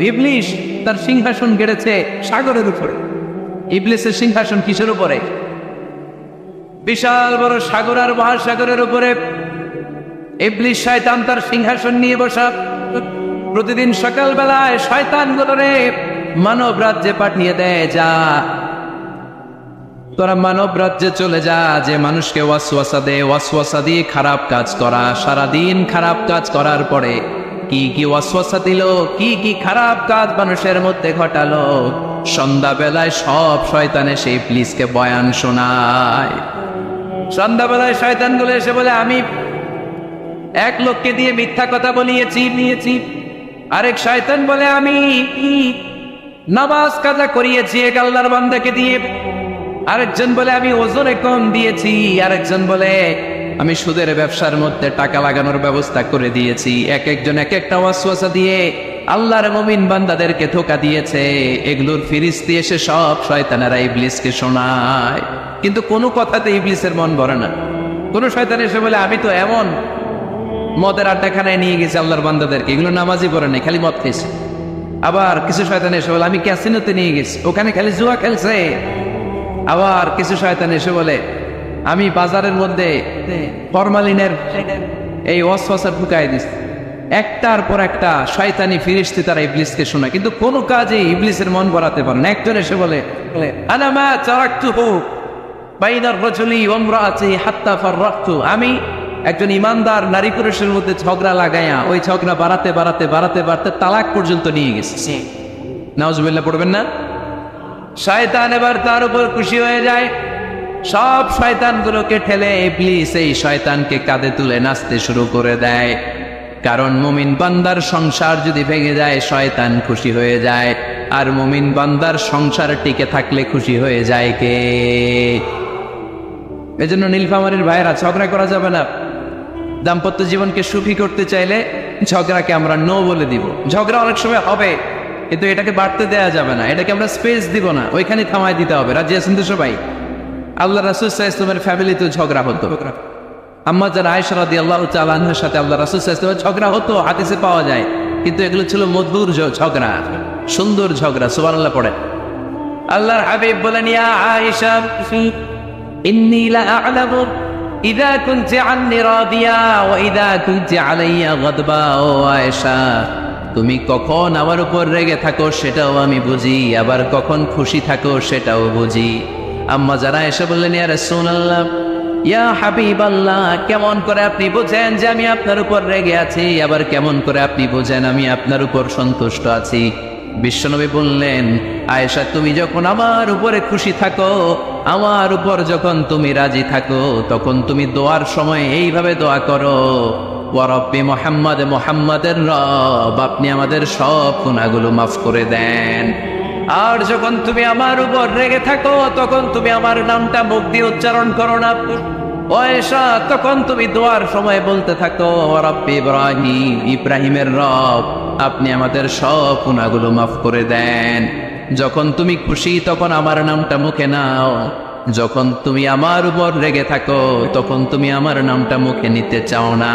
ইবলিস তার সিংহাসন গেড়েছে সাগরের উপরে। ইবলিসের সিংহাসন কিসের উপরে? বিশাল বড় সাগর আর মহাসাগরের উপরে ইবলিস শয়তান তার সিংহাসন নিয়ে বসা। প্রতিদিন সকালবেলায় শয়তানগুলোরে মানব রাজ্যে পাঠিয়ে দেয়, যা তোরা মানব রাজ্যে চলে যা, যে মানুষকে ওয়াসওয়াসা দে, ওয়াসওয়াসা দিয়ে খারাপ কাজ করা। সারাদিন খারাপ কাজ করার পরে কি কি ওয়াসওয়াসা দিল, কি কি খারাপ কাজ মানুষের মধ্যে ঘটালো, সন্ধ্যাবেলায় সব শয়তানে সেই ইবলিসকে বয়ান শোনায়। সন্ধ্যাবেলায় শয়তানগুলো এসে বলে, আমি এক লোককে দিয়ে মিথ্যা কথা বলিয়েছি। আরেক শয়তান বলে, আমি নামাজ কাজা করিয়েছি এক আল্লাহর বান্দাকে দিয়ে। আরেকজন বলে, আমি ওজনে কম দিয়েছি। আরেকজন বলে, আমি সুদের ব্যবসার মধ্যে টাকা লাগানোর ব্যবস্থা করে দিয়েছি। এক একজন এক একটা ওয়াসওয়াসা দিয়ে আল্লাহর মুমিন বান্দাদেরকে ধোঁকা দিয়েছে। এগুলোর ফিরিস্তি এসে সব শয়তানেরা ইবলিসকে শোনায়, কিন্তু কোনো কথাতে ইবলিসের মন ভরে না। কোন শয়তান এসে বলে, আমি তো এমন মদের আড্ডাখানায় নিয়ে গেছি আল্লাহর বান্দাদেরকে, এগুলো নামাজই পড়ে নাই, খালি মদ খেয়েছে। আবার কিছু শয়তান এসে বলে, আমি ক্যাসিনোতে নিয়ে গেছি, ওখানে খালি জুয়া খেলছে। আবার কিছু শয়তান এসে বলে, আমি বাজারের মধ্যে ফরমালিনের এই ওয়াসওয়াসা ঢুকাই দিছি। একটার পর একটা শয়তানি ফিরিস্তি তারা ইবলিসকে শোনায়, কিন্তু কোনো কাজে ইবলিসের মন ভরাতে পারে না। একজন এসে বলে, আনা মা তারাকতুহু বাইনার রাজুলি ওয়া ইমরাআতিহি হাত্তা ফাররাকতু, আমি একজন ইমানদার নারী পুরুষের মধ্যে ঝগড়া লাগাইয়া ওই ঝগড়া বাড়াতে তালাক পর্যন্ত নিয়ে গেছে। নাউজুবিল্লাহ পড়বেন না? শয়তান এবার তার উপর খুশি হয়ে যায়। সব শয়তানগুলোকে ঠেলে ইবলিস এই শয়তানকে কাঁধে তুলে নাচতে শুরু করে দেয়। কারণ মুমিন বান্দার সংসার যদি ভেঙে যায় শয়তান খুশি হয়ে যায়, আর মুমিন বান্দার সংসার টিকে থাকলে খুশি হয়ে যায় কে? এজন্য নীলফামারীর ভাইয়েরা, ঝগড়া করা যাবে না। দাম্পত্য জীবনকে সুখী করতে চাইলে ঝগড়াকে আমরা নো বলে দিব। ঝগড়া অনেক সময় হবে, কিন্তু এটাকে বাড়তে দেয়া যাবে না, এটাকে আমরা স্পেস দিব না, ওইখানে থামায় দিতে হবে। রাজি আছেন তো সবাই? আল্লাহ রাসূল সাল্লাল্লাহু আলাইহি ওয়াসাল্লামের ফ্যামিলিতে ঝগড়া হতো। আম্মা জান আয়েশা রাদিয়াল্লাহু তাআলা আনহার সাথে আল্লাহ রাসূল সাল্লাল্লাহু আলাইহি ওয়াসাল্লামের ঝগড়া হতো, হাদিসে পাওয়া যায়। কিন্তু এগুলো ছিল মধুর ঝগড়া, সুন্দর ঝগড়া। সুবহানাল্লাহ পড়ে। আল্লাহর হাবিব বলেন, ইয়া আয়েশা ইন্নী লা আ'লামু ইযা কুনতি আন্নী রাদিয়া ওয়া ইযা কুনতি আলাইয়া গাদবা। ও আয়েশা, তুমি কখন আমার উপর রেগে থাকো সেটাও আমি বুঝি, আবার কখন খুশি থাকো সেটাও বুঝি। আম্মা যারা এসে বললেন, ইয়া রাসূলুল্লাহ, ইয়া হাবিবাল্লাহ, কেমন করে আপনি বোঝেন যে আমি আপনার উপর রেগে আছি, আবার কেমন করে আপনি বোঝেন আমি আপনার উপর সন্তুষ্ট আছি? বিশ্বনবী বললেন, আয়েশা, তুমি যখন আমার উপরে খুশি থাকো, আমার উপর যখন তুমি রাজি থাকো, তখন তুমি দোয়ার সময় এইভাবে দোয়া করো, ওয়া রব্বি মুহাম্মদ, মুহাম্মাদের রব, আপনি আমাদের সব গুনাহগুলো মাফ করে দেন। আর যখন তুমি আমার উপর রেগে থাকো, তখন তুমি আমার নামটা মুখ দিয়ে উচ্চারণ করো না। আয়েশা, তখন তুমি দোয়ার সময় বলতে থাকো, ওয়া রব্বি ইব্রাহিম, ইব্রাহিমের রব, আপনি আমাদের সব গুনাহগুলো মাফ করে দেন। যখন তুমি খুশি তখন আমার নামটা মুখে নাও, যখন তুমি আমার উপর রেগে থাকো তখন তুমি আমার নামটা মুখে নিতে চাও না।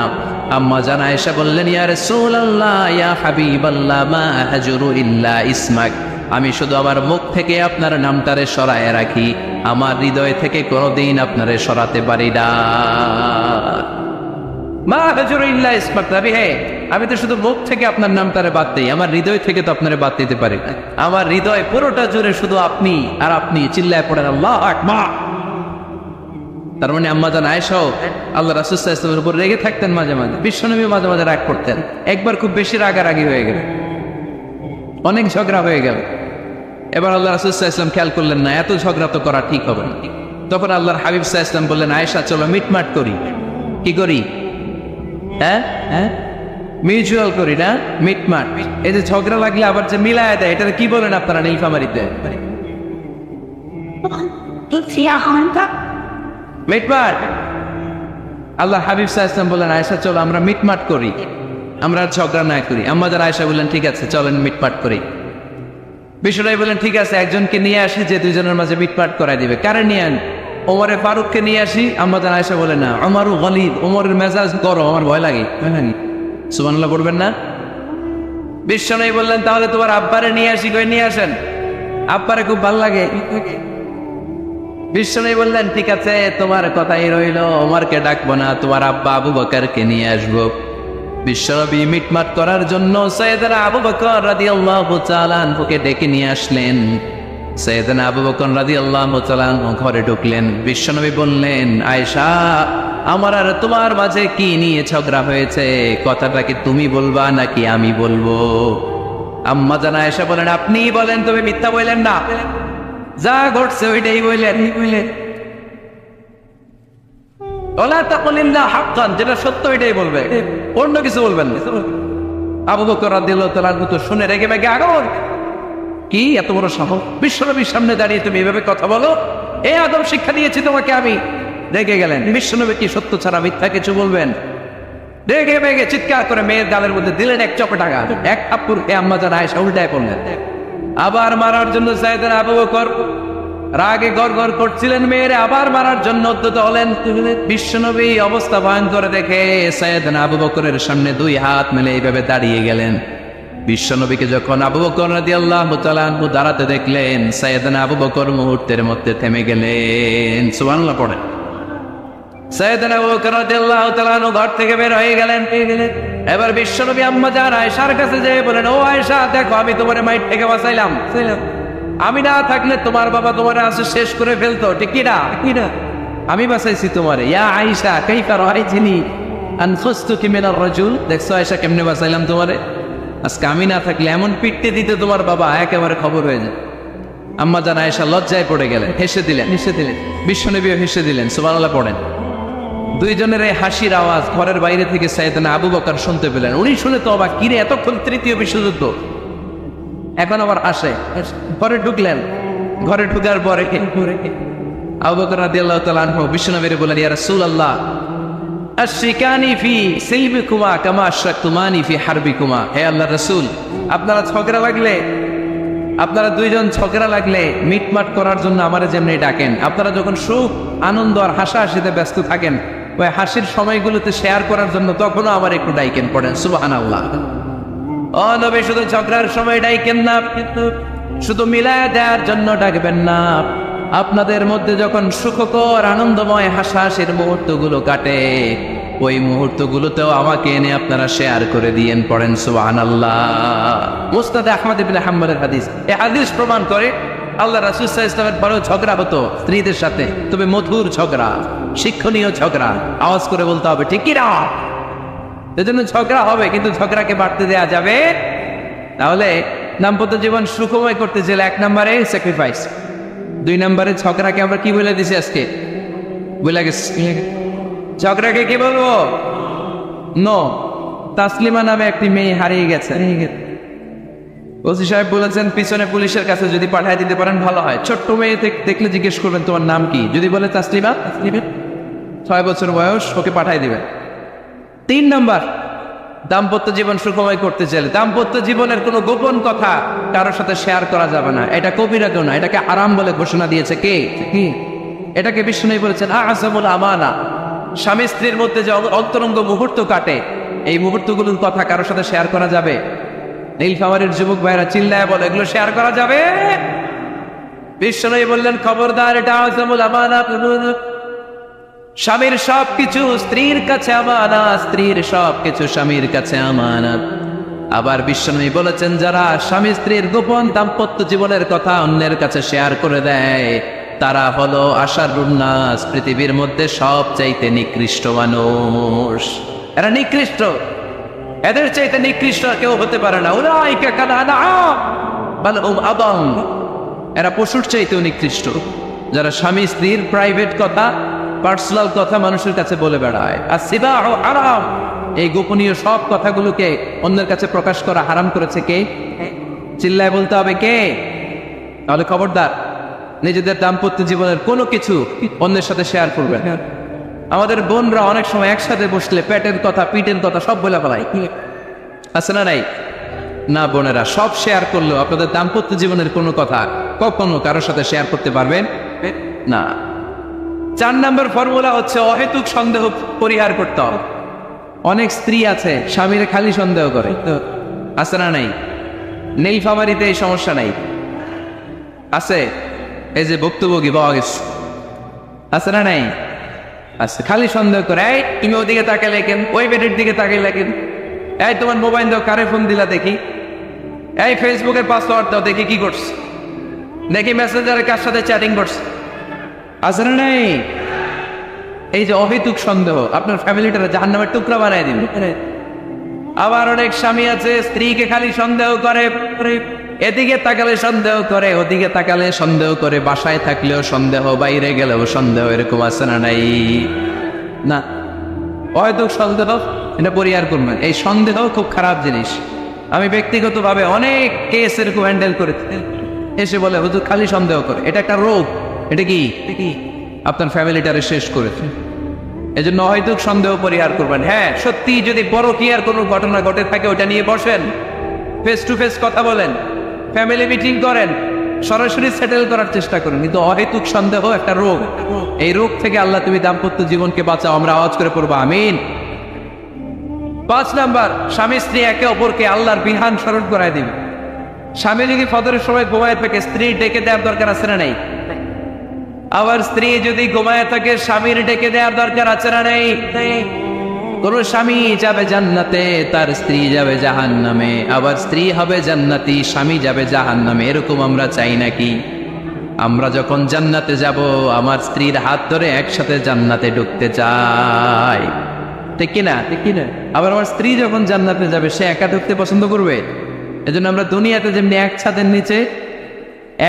আম্মা জান আয়েশা বললেন, ইয়া রাসূলুল্লাহ, ইয়া হাবিবাল্লাহ, মা হাজুরু ইল্লা ইসমাক, আমি শুধু আমার মুখ থেকে আপনার নামটারে সরায় রাখি, আমার হৃদয় থেকে কোনোদিন আপনারে সরাতে পারি না। মা হাজুরু ইল্লা ইসমাক, নবী হে, আমি তো শুধু মুখ থেকে আপনার নামটারে বাদ দেই, আমার হৃদয় থেকে তো আপনারে বাদ দিতে পারি না। আমার হৃদয় পুরোটা জুড়ে শুধু আপনি আর আপনি। চিল্লায় পড়েন আল্লাহু আকবার। তার মানে আম্মা জান আয়েশাও আল্লাহ রাসূল সাল্লাল্লাহু আলাইহি ওয়াসাল্লামের উপর রেগে থাকতেন মাঝে মাঝে। বিশ্বনবী মাঝে মাঝে রাগ করতেন। একবার খুব বেশি রাগারাগি হয়ে গেল, অনেক ঝগড়া হয়ে গেল। এবার আল্লাহ রাসূল সাল্লাল্লাহু আলাইহি ওয়াসাল্লাম খেয়াল করলেন না, এত ঝগড়া তো করা ঠিক হবে না। তখন আল্লাহর হাবিব সাল্লাল্লাহু আলাইহি ওয়াসাল্লাম বললেন, আয়েশা, চলো মিটমাট করি। কি করি? মিউচুয়াল করি না, মিটমাট। এই যে ঝগড়া লাগলে আবার যে মিলায় দেয়, এটা কি বলেন আপনারা নীলফামারীতে? মিটমাট। আল্লাহ হাবিব সাল্লাল্লাহু আলাইহি ওয়াসাল্লাম বললেন, আয়েশা, চলো আমরা মিটমাট করি, আমরা ঝগড়া না করি। আমাদের আয়েশা বললেন, ঠিক আছে, চলেন মিটমাট করি। বিশ্বনবী বললেন, ঠিক আছে, একজনকে নিয়ে আসি যে দুইজনের মাঝে মিটমাট করাই দিবে। কারে নিয়ে আন? ওমরে ফারুককে নিয়ে আসি। আমাদের আয়েশা বলে, না, ওমরু গলিদ, ওমরের মেজাজ গরম, আমার ভয় লাগে। সুবহানাল্লাহ পড়বেন না? বিশ্বনবী বললেন, তাহলে তোমার আব্বারে নিয়ে আসি। কই নিয়ে আসেন, আব্বারে খুব ভালো লাগে। বিশ্বনবী বললেন, ঠিক আছে, তোমার কথাই রইল, ওমরকে ডাকবো না, তোমার আব্বা আবু বকরকে নিয়ে আসবো। বিশ্বনবী মিটমাট করার জন্য সাইয়েদনা আবু বকর রাদিয়াল্লাহু তাআলা আনহুকে ডেকে নিয়ে আসলেন। সাইয়েদনা আবু বকর রাদিয়াল্লাহু তাআলা আনহু ঘরে ঢুকলেন। বিশ্বনবী বললেন, আয়েশা, আমার আর তোমার মাঝে কি নিয়ে ঝগড়া হয়েছে? কথাটা কি তুমি বলবা নাকি আমি বলবো? আম্মা জান আয়েশা বলেন, আপনিই বলেন, তুমি মিথ্যা বললেন না, যা ঘটছে ওইটাই বললেন। ওলা তাকুলিল্লাহ হাক্কান, যেটা সত্য ওইটাই বলবে, অন্য কিছু বলবেন না। আবু বকর রাদিয়াল্লাহু তাআলা আনহু তো শুনে রেগে মেগে আগুন। কি এত বড় সাহস, বিশ্বনবীর সামনে দাঁড়িয়ে তুমি এভাবে কথা বলো? এই আদব শিক্ষা দিয়েছি তোমাকে আমি। রেগে গেলেন। বিশ্বনবী কি সত্য ছাড়া মিথ্যা কিছু বলবেন? রেগে মেগে চিৎকার করে মেয়ের গালের মধ্যে দিলেন এক চপেটাঘাত। এক থাপ্পড়ে আম্মা জান আয়েশা উল্টায় পড়লেন। আবার মারার জন্য সাইয়েদনা আবু বকর রাগে গড়গড় করছিলেন, মেয়েরে আবার মারার জন্য উদ্যত হলেন। বিশ্বনবী অবস্থা ভয়ঙ্কর দেখে সাইয়েদনা আবু বকরের সামনে দুই হাত মেলে এইভাবে দাঁড়িয়ে গেলেন। বিশ্বনবীকে যখন আবু বকর রাদিয়াল্লাহু তাআলা আনহু দাঁড়াতে দেখলেন, সাইয়েদনা আবু বকর মুহূর্তের মধ্যে থেমে গেলেন। সুবহানাল্লাহ পড়েন। সাইয়েদনা আবু বকর রাদিয়াল্লাহু তাআলা আনহু ঘর থেকে বের হয়ে গেলেন। এবার বিশ্বনবী আম্মা জান আয়েশার কাছে যেয়ে বলেন, ও আয়েশা, দেখো আমি তোমারে মাইর থেকে বাঁচাইলাম। আমি না থাকলে তোমার বাবা তোমার আসে শেষ করে ফেলতো, ঠিক কি না? আমি বাঁচাইছি তোমারে। ইয়া আয়েশা কাইফা রাআইতিনি আনফুসতুকি মিনার রাজুল, দেখছো আয়েশা কেমনে বাঁচাইলাম তোমারে? আজকে আমি না থাকলে এমন পিটতে দিতে তোমার বাবা একেবারে খবর হয়ে যায়। আম্মা জান আয়েশা লজ্জায় পড়ে গেলেন, হেসে দিলেন। বিশ্বনবীও হেসে দিলেন। সুবহানাল্লাহ পড়েন। দুইজনের এই হাসির আওয়াজ ঘরের বাইরে থেকে সাইয়েদনা আবু বকর শুনতে পেলেন। উনি শুনে তো অবাক, কিরে এতক্ষণ তৃতীয় বিশ্বযুদ্ধ, এখন আবার আসে। ঘরে ঢুকলেন। ঘরে ঢুকার পরে আবু বকর রাদিয়াল্লাহু তাআলা আনহু বিশ্বনবীকে বললেন, ইয়া রাসূলুল্লাহ, আশরিকানি ফি সিলবিকুমা কামা আশরাকতুমানি ফি হারবিকুমা। হে আল্লাহর রাসূল, আপনারা দুইজন ঝগড়া লাগলে মিটমাট করার জন্য আমারে যেমনি ডাকেন, আপনারা যখন সুখ আনন্দ আর হাসাহাসিতে ব্যস্ত থাকেন, ওই হাসির সময়গুলোতে শেয়ার করার জন্য তখনও আমার একটু ডাইকেন। পড়েন সুবহানাল্লাহ। ও নবী, শুধু ঝগড়ার সময় ডাইকেন না, কিন্তু শুধু মিলায় দেওয়ার জন্য ডাকবেন না। আপনাদের মধ্যে যখন সুখকর আনন্দময় হাসাহাসির মুহূর্তগুলো কাটে, ওই মুহূর্তগুলোতেও আমাকে এনে আপনারা শেয়ার করে দিয়েন। পড়েন সুবহানাল্লাহ। মুসনাদ আহমদ ইবনে হাম্বলের হাদিস। এই হাদিস প্রমাণ করে আল্লাহ রাসূল সাল্লাল্লাহু আলাইহি ওয়াসাল্লামের বড় ঝগড়া হতো স্ত্রীদের সাথে, তবে মধুর ঝগড়া, শিক্ষণীয় ঝগড়া। আওয়াজ করে বলতে হবে, ঠিক কি না? এজন্য ঝগড়া হবে, কিন্তু ঝগড়াকে বাড়তে দেয়া যাবে। তাহলে দাম্পত্য জীবন সুখময় করতে চাইলে 1 নম্বরে স্যাক্রিফাইস, 2 নম্বরে ঝগড়াকে আমরা কি বলে দিছি আজকে? বলে গেছি। ঝগড়াকে কি বলবো? নো। তাসলিমা নামে একটি মেয়ে হারিয়ে গেছে। ওসি সাহেব বলেছেন, পিছনে পুলিশের কাছে যদি পাঠিয়ে দিতে পারেন ভালো হয়। ছোট্ট মেয়ে দেখলে জিজ্ঞেস করবেন, তোমার নাম কি? যদি বলে তাসলিমা, 6 বছর বয়স, ওকে পাঠিয়ে দিবেন। 3 নম্বর, দাম্পত্য জীবন সুখময় করতে চাইলে দাম্পত্য জীবনের কোনো গোপন কথা কারোর সাথে শেয়ার করা যাবে না। এটা কবিরা গুনাহ, এটাকে হারাম বলে ঘোষণা দিয়েছে কে? এটাকে বিষ্ণু বলেছেন আযমুল আমানা। স্বামী স্ত্রীর মধ্যে যে অন্তরঙ্গ মুহূর্ত কাটে, এই মুহূর্তগুলোর কথা কারোর সাথে শেয়ার করা যাবে? নীলফামারীর যুবক ভাইরা চিল্লায় বলে, এগুলো শেয়ার করা যাবে? বিষ্ণু বললেন, খবরদার, এটা আযমুল আমানা। স্বামীর সবকিছু স্ত্রীর কাছে আমানত, স্ত্রীর সবকিছু স্বামীর কাছে আমানত। আবার বিশ্বনবী বলেছেন, যারা স্বামী স্ত্রীর গোপন দাম্পত্য জীবনের কথা অন্যের কাছে শেয়ার করে দেয়, তারা হলো আশারুন নাস, পৃথিবীর মধ্যে সবচাইতে নিকৃষ্ট মানুষ। এরা নিকৃষ্ট, এদের চাইতে নিকৃষ্ট কেউ হতে পারে না। উলাইকা কাল আনআম বাল হুম আদাল। এরা পশুর চাইতেও নিকৃষ্ট, যারা স্বামী স্ত্রীর প্রাইভেট কথা, পার্সোনাল কথা মানুষের কাছে বলে বেড়ায়। আর সিবাহু হারাম, এই গোপনীয় সব কথাগুলোকে অন্যের কাছে প্রকাশ করা হারাম করেছে কে? চিল্লায় বলতে হবে কে? তাহলে খবরদার, নিজেদের দাম্পত্য জীবনের কোনো কিছু অন্যের সাথে শেয়ার করবেন। আমাদের বোনরা অনেক সময় একসাথে বসলে পেটের কথা, পিটের কথা সব বলে ফেলায়, আছে না নাই? না বোনেরা, সব শেয়ার করলেও আপনাদের দাম্পত্য জীবনের কোনো কথা কখনো কারোর সাথে শেয়ার করতে পারবেন না। 4 নম্বর ফর্মুলা হচ্ছে অহেতুক সন্দেহ পরিহার করতে হবে। অনেক স্ত্রী আছে স্বামীরে খালি সন্দেহ করে, আছে না নাই? নেই ফামারিতে এই সমস্যা নাই, আছে? এই যে ভুক্তভোগী পাওয়া গেছে, আছে না নাই? আছে। খালি সন্দেহ করে, এই তুমি ওদিকে তাকালে কেন, ওই বেডের দিকে তাকাইলে কেন, এই তোমার মোবাইল দাও, কারে ফোন দিলা দেখি, এই ফেসবুকের পাসওয়ার্ড দাও দেখি কি করছে, দেখি মেসেঞ্জারে কার সাথে চ্যাটিং করছে, আছে না নাই? এই যে অহেতুক সন্দেহ আপনার ফ্যামিলিটারে জাহান্নামের টুকরা বানায় দিবে। আবার অনেক স্বামী আছে স্ত্রীকে খালি সন্দেহ করে, এদিকে তাকালে সন্দেহ করে, ওদিকে তাকালে সন্দেহ করে, বাসায় থাকলেও সন্দেহ, বাইরে গেলেও সন্দেহ, এরকম আছে না নাই? না, অহেতুক সন্দেহ এটা পরিহার করবেন। এই সন্দেহ খুব খারাপ জিনিস। আমি ব্যক্তিগতভাবে অনেক কেস এরকম হ্যান্ডেল করেছি, এসে বলে হুজুর খালি সন্দেহ করে, এটা একটা রোগ। এটা কি আপনার ফ্যামিলিটারে শেষ করেছে। এই জন্য অহেতুক সন্দেহ পরিহার করবেন। হ্যাঁ, সত্যি যদি পরকীয়ার কোনো ঘটনা ঘটে থাকে ওটা নিয়ে বসেন, ফেস টু ফেস কথা বলেন, ফ্যামিলি মিটিং করেন, সরাসরি সেটেল করার চেষ্টা করুন। কিন্তু অহেতুক সন্দেহ একটা রোগ। এই রোগ থেকে আল্লাহ তুমি দাম্পত্য জীবনকে বাঁচাও, আমরা আওয়াজ করে পড়বো আমিন। 5 নাম্বার, স্বামী স্ত্রী একে অপরকে আল্লাহর বিধান স্মরণ করায় দিবে। স্বামী যদি ফজরের সময় ঘুমায় থাকে, স্ত্রী ডেকে দেওয়ার দরকার আছে না নাই? আবার স্ত্রী যদি ঘুমায় থাকে, স্বামীর ডেকে দেওয়ার দরকার আছে না নাই? কোন স্বামী যাবে জান্নাতে, তার স্ত্রী যাবে জাহান্নামে, আবার স্ত্রী হবে জান্নাতি, স্বামী যাবে জাহান্নামে। এরকম আমরা চাই নাকি? আমরা যখন জান্নাতে যাব, আমার স্ত্রীর হাত ধরে একসাথে জান্নাতে ঢুকতে চাই, ঠিক কিনা? ঠিক কিনা? আবার আমার স্ত্রী যখন জান্নাতে যাবে, সে একা ঢুকতে পছন্দ করবে। এজন্য আমরা দুনিয়াতে যেমনি এক ছাদের নিচে,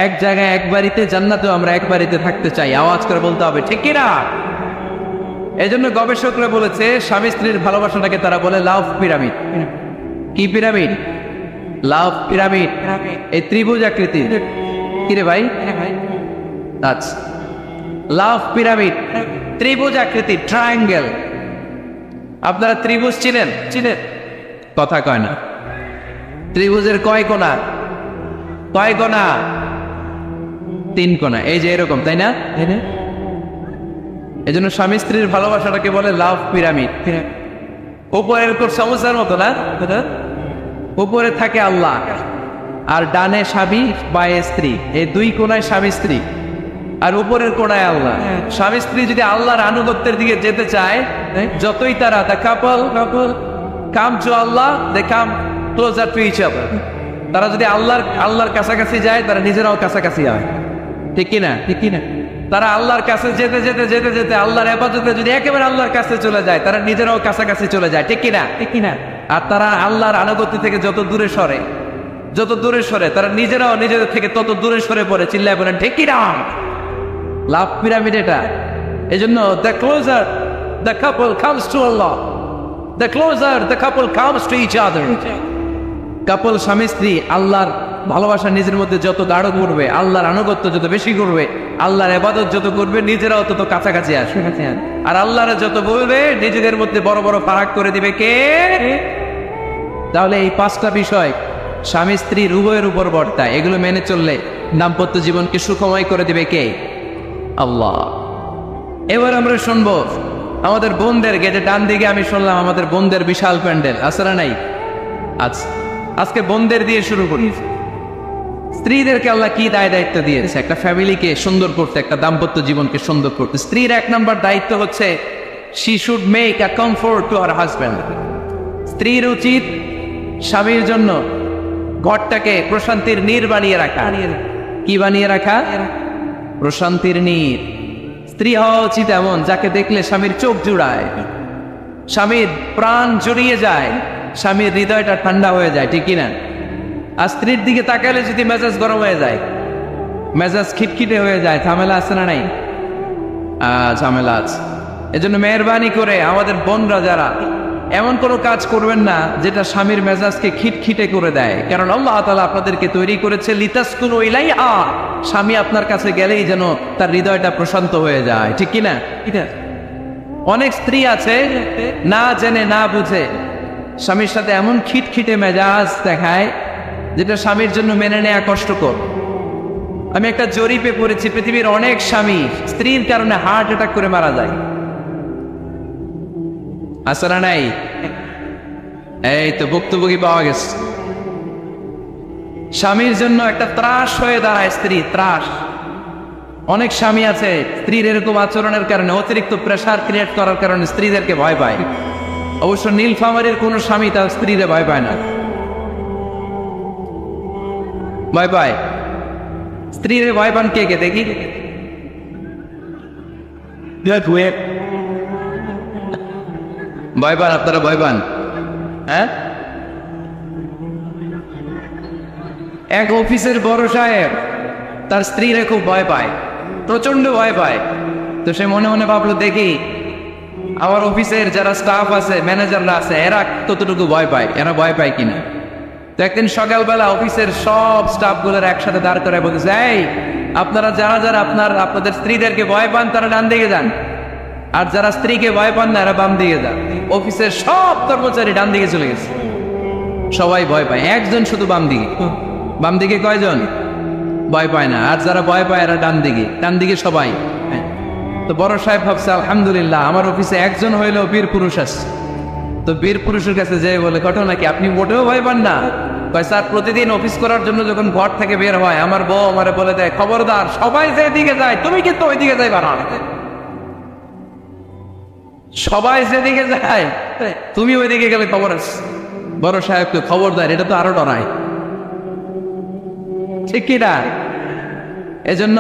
এক জায়গায়, এক বাড়িতে, জান্নাতেও আমরা এক বাড়িতে থাকতে চাই। আওয়াজ করে বলতে হবে, ঠিক কিনা? এই জন্য গবেষকরা বলেছে, স্বামী স্ত্রীর ভালোবাসাটাকে তারা বলে লাভ পিরামিড। কি পিরামিড? লাভ পিরামিড। এই ত্রিভুজ আকৃতি। কিরে ভাই? আচ্ছা, লাভ পিরামিড, ত্রিভুজ আকৃতি, ট্রায়াঙ্গেল। আপনারা ত্রিভুজ চিনেন? চিনেন? কথা কয় না। ত্রিভুজের কয় কোণা? কয় কোণা? 3 কোণা। এই যে এরকম, তাই না? এই জন্য স্বামী স্ত্রীর ভালোবাসাটাকে বলে লাভ পিরামিড। উপরে এরকম সমস্যার মতো না, উপরে থাকে আল্লাহ, আর ডানে স্বামী, বায়ে স্ত্রী, এই 2 কোণায় স্বামী স্ত্রী, আর উপরের কোণায় আল্লাহ। স্বামী স্ত্রী যদি আল্লাহর আনুগত্যের দিকে যেতে চায়, যতই তারা the couple come to Allah, they come closer to each other। তারা যদি আল্লাহর কাছাকাছি যায়, তারা নিজেরাও কাছাকাছি হয়, ঠিক কিনা? ঠিক কিনা? তারা আল্লাহর কাছে যেতে যেতে যেতে যেতে আল্লাহর ইবাদতে যদি একেবারে আল্লাহর কাছে চলে যায়, তারা নিজেরাও কাছাকাছি চলে যায়, ঠিক কিনা? ঠিক কিনা? আর তারা আল্লাহর আনুগত্য থেকে যত দূরে সরে, তারা নিজেরাও নিজেদের থেকে তত দূরে সরে পড়ে। চিল্লায় বলেন ঠিক কিনা? লাভ পিরামিড এটা। এই জন্য the closer the couple comes to Allah, the closer the couple comes to each other। কাপল, স্বামী স্ত্রী আল্লাহর ভালোবাসা নিজের মধ্যে যত গাঢ় করবে, আল্লাহর আনুগত্য যত বেশি করবে, আল্লাহর ইবাদত যত করবে, নিজেরাও তত কাছাকাছি আসবে। আর আল্লাহর যত বলবে, নিজেদের মধ্যে বড় বড় ফারাক করে দিবে কে? তাহলে এই 5টা বিষয় স্বামী স্ত্রীর উভয়ের উপর বর্তায়। এগুলো মেনে চললে দাম্পত্য জীবনকে সুখময় করে দিবে কে? আল্লাহ। এবার আমরা শুনবো আমাদের বোনদের, গেটে ডান দিকে আমি শুনলাম আমাদের বোনদের বিশাল প্যান্ডেল, আছে না নাই? আচ্ছা, আজকে বোনদের দিয়ে শুরু করি। স্ত্রীদেরকে আল্লাহ কি দায়িত্ব দিয়েছে একটা ফ্যামিলিকে সুন্দর করতে, একটা দাম্পত্য জীবনকে সুন্দর করতে? স্ত্রীর 1 নম্বর দায়িত্ব হচ্ছে she should make a comfort to her husband। স্ত্রীর উচিত স্বামীর জন্য ঘরটাকে প্রশান্তির নীড় বানিয়ে রাখা। কি বানিয়ে রাখা? প্রশান্তির নীড়। স্ত্রী হওয়া উচিত এমন, যাকে দেখলে স্বামীর চোখ জুড়ায়, স্বামীর প্রাণ জড়িয়ে যায়, স্বামীর হৃদয়টা ঠান্ডা হয়ে যায়, ঠিক কিনা? আর স্ত্রীর দিকে তাকালে যদি মেজাজ গরম হয়ে যায়, মেজাজ খিটখিটে হয়ে যায়, ঝামেলা আছে না নাই? ঝামেলা আছে। এজন্য মেহরবানি করে আমাদের বোনরা যারা, এমন কোনো কাজ করবেন না যেটা স্বামীর মেজাজকে খিটখিটে করে দেয়। কারণ আল্লাহ তাআলা আপনাদেরকে তৈরি করেছে লিতাসকুনু ইলাইহা, স্বামী আপনার কাছে গেলেই যেন তার হৃদয়টা প্রশান্ত হয়ে যায়, ঠিক কিনা? অনেক স্ত্রী আছে না জেনে না বুঝে স্বামীর সাথে এমন খিটখিটে মেজাজ দেখায় যেটা স্বামীর জন্য মেনে নেওয়া কষ্টকর। আমি একটা জরিপে পড়েছি, পৃথিবীর অনেক স্বামী স্ত্রীর কারণে হার্ট অ্যাটাক করে মারা যায়। আসলে নাই? এই তো ভুক্তভোগী পাওয়া গেছে। স্বামীর জন্য একটা ত্রাস হয়ে দাঁড়ায় স্ত্রী, ত্রাস। অনেক স্বামী আছে স্ত্রীর এরকম আচরণের কারণে, অতিরিক্ত প্রেসার ক্রিয়েট করার কারণে স্ত্রীদেরকে ভয় পায়। অবশ্য নীলফামারীর কোন স্বামী তার স্ত্রীরে ভয় পায় না। ভয় পায়? স্ত্রীরে ভয় পান কে কে দেখি? ভয় পান আপনারা? ভয় পান? হ্যাঁ, এক অফিসের বড় সাহেব তার স্ত্রীরে খুব ভয় পায়, প্রচন্ড ভয় পায়। তো সে মনে মনে ভাবলো, দেখি আমার অফিসের যারা স্টাফ আছে, ম্যানেজাররা আছে, এরা কতটুকু ভয় পায়, এরা ভয় পায় কিনা। তো একদিন সকালবেলা অফিসের সব স্টাফ গুলোর একসাথে দাঁড় করে বলতেছে, এই আপনারা যারা যারা আপনাদের স্ত্রীদেরকে ভয় পান তারা ডান দিকে যান, আর যারা স্ত্রীকে ভয় পান না এরা বাম দিকে যান। অফিসের সব কর্মচারী ডান দিকে চলে গেছে, সবাই ভয় পায়, একজন শুধু বাম দিকে। বাম দিকে কয়জন ভয় পায় না, আর যারা ভয় পায় এরা ডান দিকে, ডান দিকে সবাই। তো বড় সাহেব ভাবছে, আলহামদুলিল্লাহ আমার অফিসে একজন হইলেও বীর পুরুষ আছে। তো বীর পুরুষের কাছে যেয়ে বলে, ঘটনা কি, আপনি মোটেও ভয় পান না? কয়, স্যার প্রতিদিন অফিস করার জন্য যখন ঘর থেকে বের হয় আমার বউ আমারে বলে দেয়, খবরদার সবাই যেদিকে যায় তুমি কিন্তু ওইদিকে যাই বানা, সবাই যেদিকে যায় তুমি ওইদিকে গেলে খবর আছে। বড় সাহেবকে খবরদার, এটা তো আরো ডরায়, ঠিক কিনা? এজন্য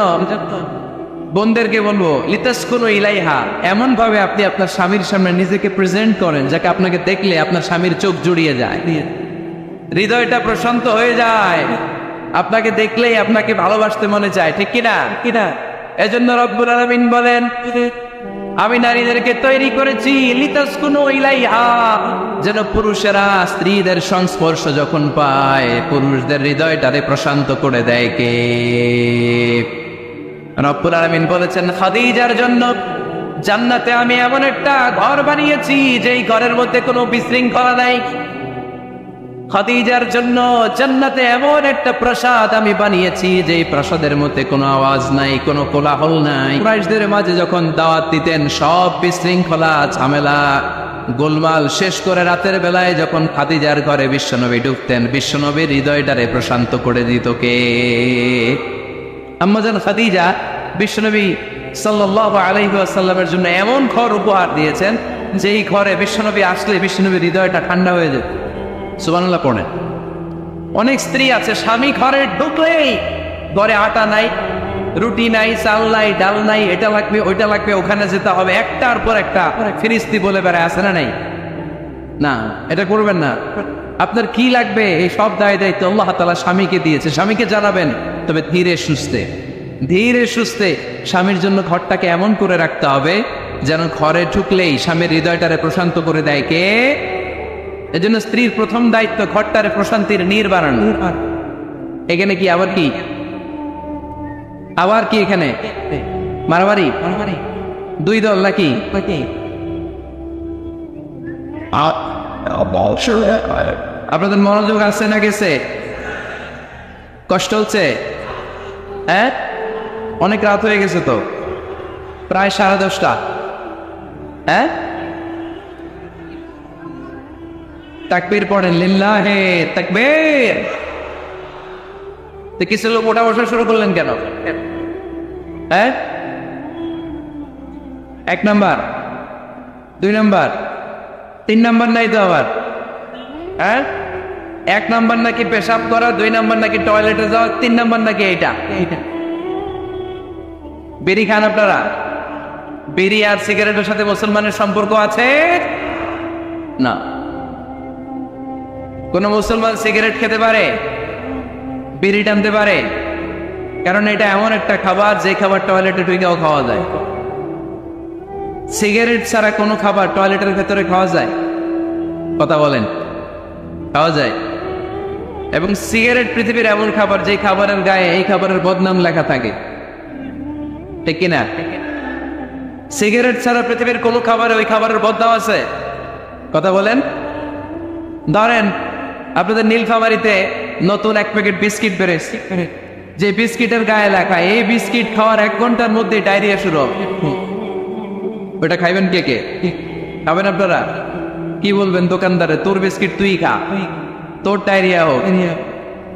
বোনদেরকে বলবো, লিতাসকুনু ইলাইহা, এমন ভাবে আপনি আপনার স্বামীর সামনে নিজেকে প্রেজেন্ট করেন যাকে আপনাকে দেখলে আপনার স্বামীর চোখ জুড়িয়ে যায়, হৃদয়টা প্রশান্ত হয়ে যায়, আপনাকে দেখলেই আপনাকে ভালোবাসতে মনে চায়, ঠিক কিনা? এজন্য রব্বুল আলামিন বলেন, আমি নারীদেরকে তৈরি করেছি লিতাসকুনু ইলাইহা, যেন পুরুষেরা স্ত্রীদের সংস্পর্শ যখন পায় পুরুষদের হৃদয়টারে প্রশান্ত করে দেয় কে? রব্বুল আলামিন বলেছেন, খাদিজার জন্য জান্নাতে আমি এমন একটা ঘর বানিয়েছি যেই ঘরের মধ্যে কোনো বিশৃঙ্খলা নাই। খাদিজার জন্য জান্নাতে এমন একটা প্রাসাদ আমি বানিয়েছি যেই প্রাসাদের মধ্যে কোনো আওয়াজ নাই, কোনো কোলাহল নাই। কুরাইশদের মাঝে যখন দাওয়াত দিতেন সব বিশৃঙ্খলা ঝামেলা গোলমাল শেষ করে রাতের বেলায় যখন খাদিজার ঘরে বিশ্বনবী ঢুকতেন, বিশ্বনবীর হৃদয়টারে প্রশান্ত করে দিত কে? আম্মাজান খাদিজা বিশ্বনবী সাল্লাল্লাহু আলাইহি ওয়াসাল্লামের জন্য এমন ঘর উপহার দিয়েছেন যেই ঘরে বিশ্বনবী আসলে বিশ্বনবীর হৃদয়টা ঠান্ডা হয়ে যেত। সুবহানাল্লাহ পড়েন। অনেক স্ত্রী আছে স্বামী ঘরে ঢুকলেই ঘরে আটা নাই, রুটি নাই, চাল নাই, ডাল নাই, এটা লাগবে ওইটা লাগবে, ওখানে যেতে হবে, একটার পর একটা ফিরিস্তি বলে বেড়ায়, আছে না নাই? না, এটা করবেন না। আপনার কি লাগবে এই সব দায় দায়িত্ব আল্লাহ তাআলা স্বামীকে দিয়েছে, স্বামীকে জানাবেন। তবে ধীরে সুস্থে, ধীরে সুস্থে স্বামীর জন্য ঘরটাকে এমন করে রাখতে হবে যেন ঘরে ঢুকলেই স্বামীর হৃদয়টারে প্রশান্ত করে দেয় কে? এজন্য স্ত্রীর প্রথম দায়িত্ব ঘরটারে প্রশান্তির নীড় বানানো। এখানে কি আবার কি, আবার কি এখানে মারামারি? দুই দল নাকি? আপনাদের মনোযোগ আছে না গেছে? কষ্ট হচ্ছে? হ্যাঁ, অনেক রাত হয়ে গেছে তো, প্রায় 10:30। হ্যাঁ, তাকবীর পড়েন, লিল্লাহে তাকবীর। তো কিছু লোক ওঠা বসা শুরু করলেন কেন? হ্যাঁ, 1 নাম্বার, 2 নাম্বার, 3 নাম্বার নাই তো আবার? হ্যাঁ, 1 নাম্বার নাকি পেশাব করা, 2 নাম্বার নাকি টয়লেটে যাওয়া, 3 নাম্বার নাকি এইটা। বিড়ি খান আপনারা? বিড়ি আর সিগারেটের সাথে মুসলমানের সম্পর্ক আছে? না। কোন মুসলমান সিগারেট খেতে পারে, বিড়ি টানতে পারে? কারণ এটা এমন একটা খাবার যে খাবার টয়লেটে ঢুকেও খাওয়া যায়। সিগারেট ছাড়া কোনো খাবার টয়লেটের ভেতরে খাওয়া যায়? কথা বলেন, খাওয়া যায়। এবং সিগারেট পৃথিবীর এমন খাবার যে খাবারের গায়ে এই খাবারের বদনাম লেখা থাকে, ঠিক কিনা? সিগারেট ছাড়া পৃথিবীর কোনো খাবারে ওই খাবারের বদনাম আছে? কথা বলেন। ধরেন আপনাদের নীলফামারীতে নতুন 1 প্যাকেট বিস্কিট বেরিয়েছে, যে বিস্কিটের গায়ে লেখা এই বিস্কিট খাওয়ার 1 ঘন্টার মধ্যে ডায়রিয়া শুরু হবে। ওটা খাইবেন কে কে? খাবেন আপনারা? কি বলবেন দোকানদারে, তোর বিস্কিট তুই খা, তোর ডায়রিয়া হোক।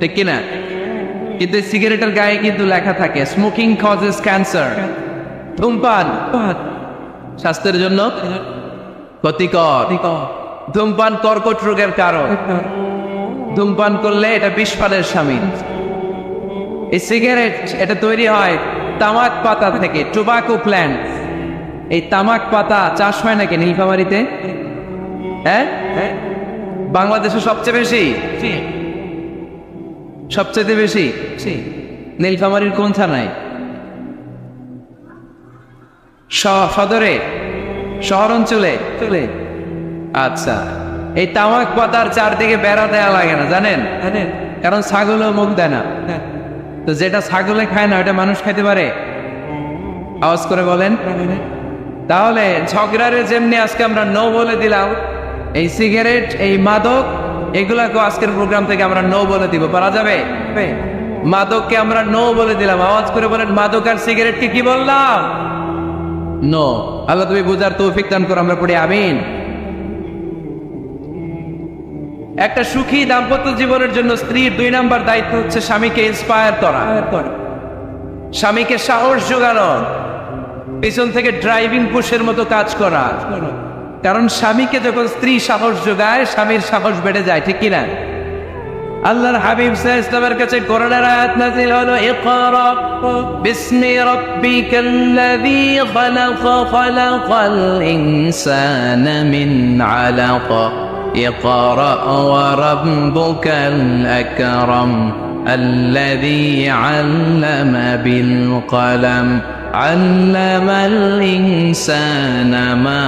ঠিক কিনা? কিন্তু সিগারেটের গায়ে কিন্তু লেখা থাকে স্মোকিং কজেস ক্যান্সার, ধূমপান স্বাস্থ্যের জন্য ক্ষতিকর, ধূমপান কর্কট রোগের কারণ, ধূমপান করলে এটা বিষপানের শামিল। এই সিগারেট এটা তৈরি হয় তামাক পাতা থেকে, টোবাকো প্ল্যান্ট। এই তামাক পাতা চাষ হয় নাকি নীলফামারীতে? হ্যাঁ, বাংলাদেশে সবচেয়ে বেশি, সবচেয়ে বেশি নীলফামারীর কোন থানায়? সদরে, শহর অঞ্চলে। আচ্ছা, এই তামাক পাতার চারদিকে বেড়া দেয়া লাগে না, জানেন? কারণ ছাগলও মুখ দেয় না। তো যেটা ছাগলে খায় না ওটা মানুষ খাইতে পারে? আওয়াজ করে বলেন। তাহলে ঝগড়ারে যেমনি আজকে আমরা নো বলে দিলাম, এই সিগারেট, এই মাদক, এগুলাকে আজকের প্রোগ্রাম থেকে আমরা নো বলে দিব। পারা যাবে? মাদককে আমরা নো বলে দিলাম। আওয়াজ করে বলেন, মাদক আর সিগারেটকে কি বললাম? নো। আল্লাহ তুমি বুঝার তৌফিক দান করো, আমরা পড়ি আমিন। একটা সুখী দাম্পত্য জীবনের জন্য স্ত্রীর 2 নাম্বার দায়িত্ব হচ্ছে স্বামীকে ইন্সপায়ার করা, স্বামীকে সাহস যোগানো, পিছন থেকে ড্রাইভিং পুশের মতো কাজ করা। কারণ স্বামীকে যখন স্ত্রী সাহস যোগায়, স্বামীর সাহস বেড়ে যায়, ঠিক কিনা? আল্লাহর হাবিব সাল্লাল্লাহু আলাইহি ওয়াসাল্লামের কাছে কোরআনের আয়াত নাযিল হলো, ইকরা বিসমি রাব্বিকাল্লাযী খালাক, খালাকাল ইনসানা মিন আলাক, ইকরা ওয়া রাব্বুকাল আকরাম আল্লাযী আল্লামা বিল কলম আল্লামাল ইনসানা মা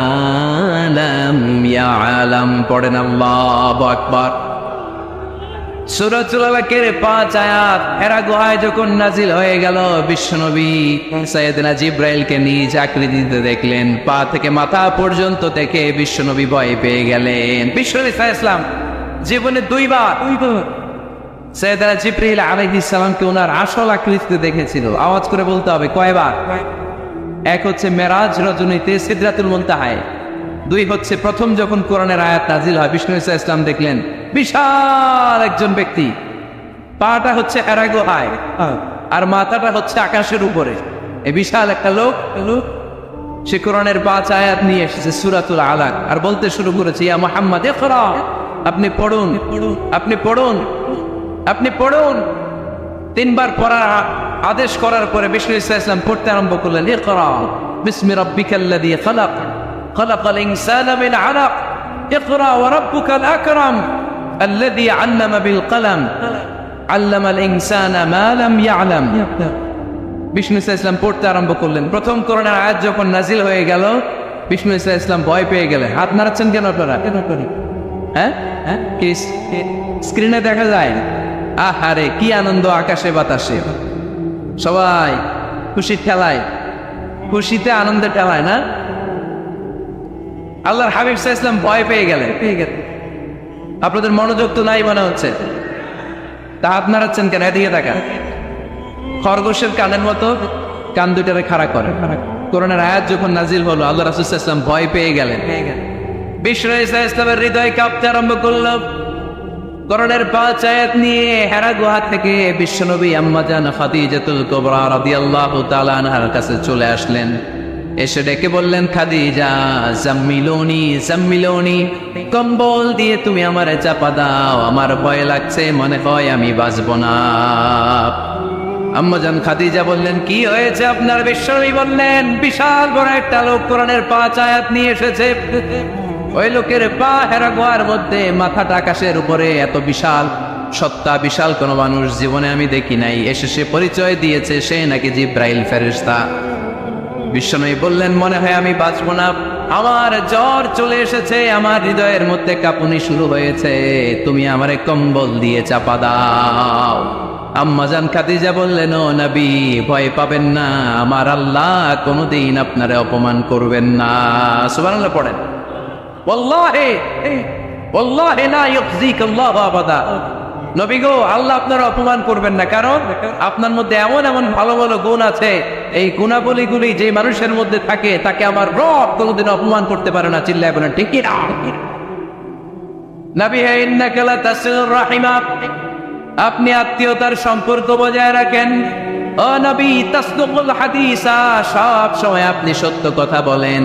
লাম ইয়ালাম। পড়েন আল্লাহু আকবার। সূরাতুল আলাকের 5 আয়াত হেরা গুহায় যখন নাজিল হয়ে গেল, বিশ্বনবী সাইয়েদনা জিবরাইলকে নিজ আকৃতিতে দেখলেন, পা থেকে মাথা পর্যন্ত দেখে বিশ্বনবী ভয় পেয়ে গেলেন। বিশ্বনবী সাল্লাল্লাহু আলাইহি ওয়াসাল্লাম জীবনে 2 বার সাইয়েদনা জিবরাইল আলাইহিস সালামকে ওনার আসল আকৃতিতে দেখেছিল। আওয়াজ করে বলতে হবে, কয়বার? এক হচ্ছে মেরাজ রজনীতে সিদরাতুল মুনতাহায়, 2 হচ্ছে প্রথম যখন কোরআনের আয়াত নাজিল হয়, বিষ্ণু সাল্লাল্লাহু আলাইহি ওয়াসাল্লাম দেখলেন বিশাল একজন ব্যক্তি, পাটা হচ্ছে হেরা গুহায় আর মাথাটা হচ্ছে আকাশের উপরে। এই বিশাল একটা লোক, সে কোরআনের 5 আয়াত নিয়ে এসেছে সূরাতুল আলাক, আর বলতে শুরু করেছে, ইয়া মুহাম্মদ ইকরা, আপনি পড়ুন, আপনি পড়ুন, আপনি পড়ুন। 3 বার পড়ার আদেশ করার পরে বিষ্ণু সাল্লাল্লাহু আলাইহি ওয়াসাল্লাম পড়তে আরম্ভ করলেন, ইকরা বিসমি রাব্বিকাল্লাযী খালাক, খালাকাল ইনসানা মিন আলাক, ইকরা ওয়া রাব্বুকাল আকরাম আল্লাযী আল্লামা বিল কলম আল্লামাল ইনসানা মা লাম ইয়ালাম। বিষ্ণু সাল্লাল্লাহু আলাইহি ওয়াসাল্লাম পড়তে আরম্ভ করলেন। প্রথম কোরআনের আয়াত যখন নাজিল হয়ে গেল, বিষ্ণু সাল্লাল্লাহু আলাইহি ওয়াসাল্লাম ভয় পেয়ে গেলেন। হাত নাড়াচ্ছেন কেন আপনারা? হ্যাঁ, কি স্ক্রিনে দেখা যায়? আহারে কি আনন্দ আকাশে বাতাসে, সবাই খুশির ঠেলায়, খুশিতে আনন্দে ঠেলায় না? আল্লাহর হাবিব সাল্লাল্লাহু আলাইহি ওয়াসাল্লাম ভয় পেয়ে গেলেন। আপনাদের মনোযোগ তো নাই মনে হচ্ছে, তা হাত নাড়াচ্ছেন কেন? এদিকে তাকান। খরগোশের কানের মতো কান দুটারে খাড়া করে। কোরআনের আয়াত যখন নাজিল হলো, আল্লাহ রাসূল সাল্লাল্লাহু আলাইহি ওয়াসাল্লাম ভয় পেয়ে গেলেন। বিষ্ণু সাল্লাল্লাহু আলাইহি ওয়াসাল্লামের হৃদয় কাঁপতে আরম্ভ করল। কোরআনের 5 আয়াত নিয়ে হেরা গুহা থেকে বিশ্বনবী আম্মা জান খাদিজাতুল কুবরা রাদিয়াল্লাহু তাআলা আনহার কাছে চলে আসলেন। এসে ডেকে বললেন, খাদিজা জাম্মিলুনি জাম্মিলুনি, কম্বল দিয়ে তুমি আমারে চাপা দাও, আমার ভয় লাগছে, মনে হয় আমি বাঁচব না। আম্মা জান খাদিজা বললেন, কি হয়েছে আপনার? বিশ্বনবী বললেন, বিশাল বড় একটা লোক কোরআনের 5 আয়াত নিয়ে এসেছে। ওই লোকের পা হেরা গুহার মধ্যে, মাথাটা আকাশের উপরে, এত বিশাল সত্তা, বিশাল কোন মানুষ জীবনে আমি দেখি নাই। এসে সে পরিচয় দিয়েছে সে নাকি জিব্রাইল ফেরেশতা। বিশ্বনবী বললেন, মনে হয় আমি বাঁচব না, আমার জ্বর চলে এসেছে, আমার হৃদয়ের মধ্যে কাঁপুনি শুরু হয়েছে, তুমি আমারে কম্বল দিয়ে চাপা দাও। আম্মা জান খাদিজা বললেন, ও নবী ভয় পাবেন না, আমার আল্লাহ কোনোদিন আপনারে অপমান করবেন না। সুবহানাল্লাহ পড়েন। ওয়াল্লাহি ওয়াল্লাহি লা ইউখজিকাল্লাহু আবাদা। নবী গো, আল্লাহ আপনার অপমান করবেন না, কারণ আপনার মধ্যে এমন এমন ভালো ভালো গুণ আছে, এই গুণাবলীগুলি যে মানুষের মধ্যে থাকে তাকে আমার রব কোনোদিন অপমান করতে পারে না। চিল্লায় বলেন ঠিক কি না? নবী হে, ইন্নাকা লা তাসিলুর রাহিমা, আপনি আত্মীয়তার সম্পর্ক বজায় রাখেন। ও নবী, তাসদুকুল হাদিসা, সব সময় আপনি সত্য কথা বলেন।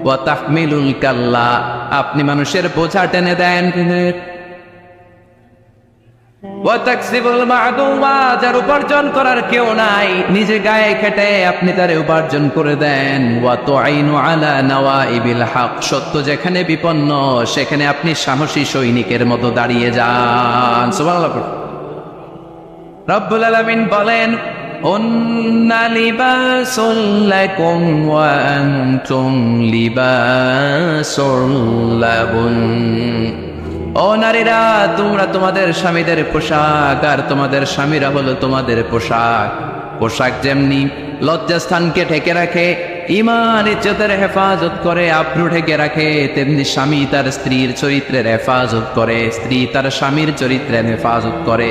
ওয়া তাহমিলুল কাল্লা, আপনি মানুষের বোঝা টেনে দেন। ওয়া তাকসিবুল মা'দুমা, যার উপার্জন করার কেউ নাই, নিজে গায়ে খেটে আপনি তারে উপার্জন করে দেন। ওয়া তুআইনু আলা নাওয়াইবিল হক, সত্য যেখানে বিপন্ন সেখানে আপনি সাহসী সৈনিকের মতো দাঁড়িয়ে যান। সুবহানাল্লাহ। রব্বুল আলামিন বলেন, উন্না লিবাসুল লাকুম ওয়া আনতুম লিবাসুল লাহুন। ও নারীরা, তোমরা তোমাদের স্বামীদের পোশাক, আর তোমাদের স্বামীরা হলো তোমাদের পোশাক। পোশাক যেমনি লজ্জাস্থানকে ঢেকে রাখে, ঈমান ইজ্জতের হেফাজত করে, আব্রু ঢেকে রাখে, তেমনি স্বামী তার স্ত্রীর চরিত্রের হেফাজত করে, স্ত্রী তার স্বামীর চরিত্রের হেফাজত করে।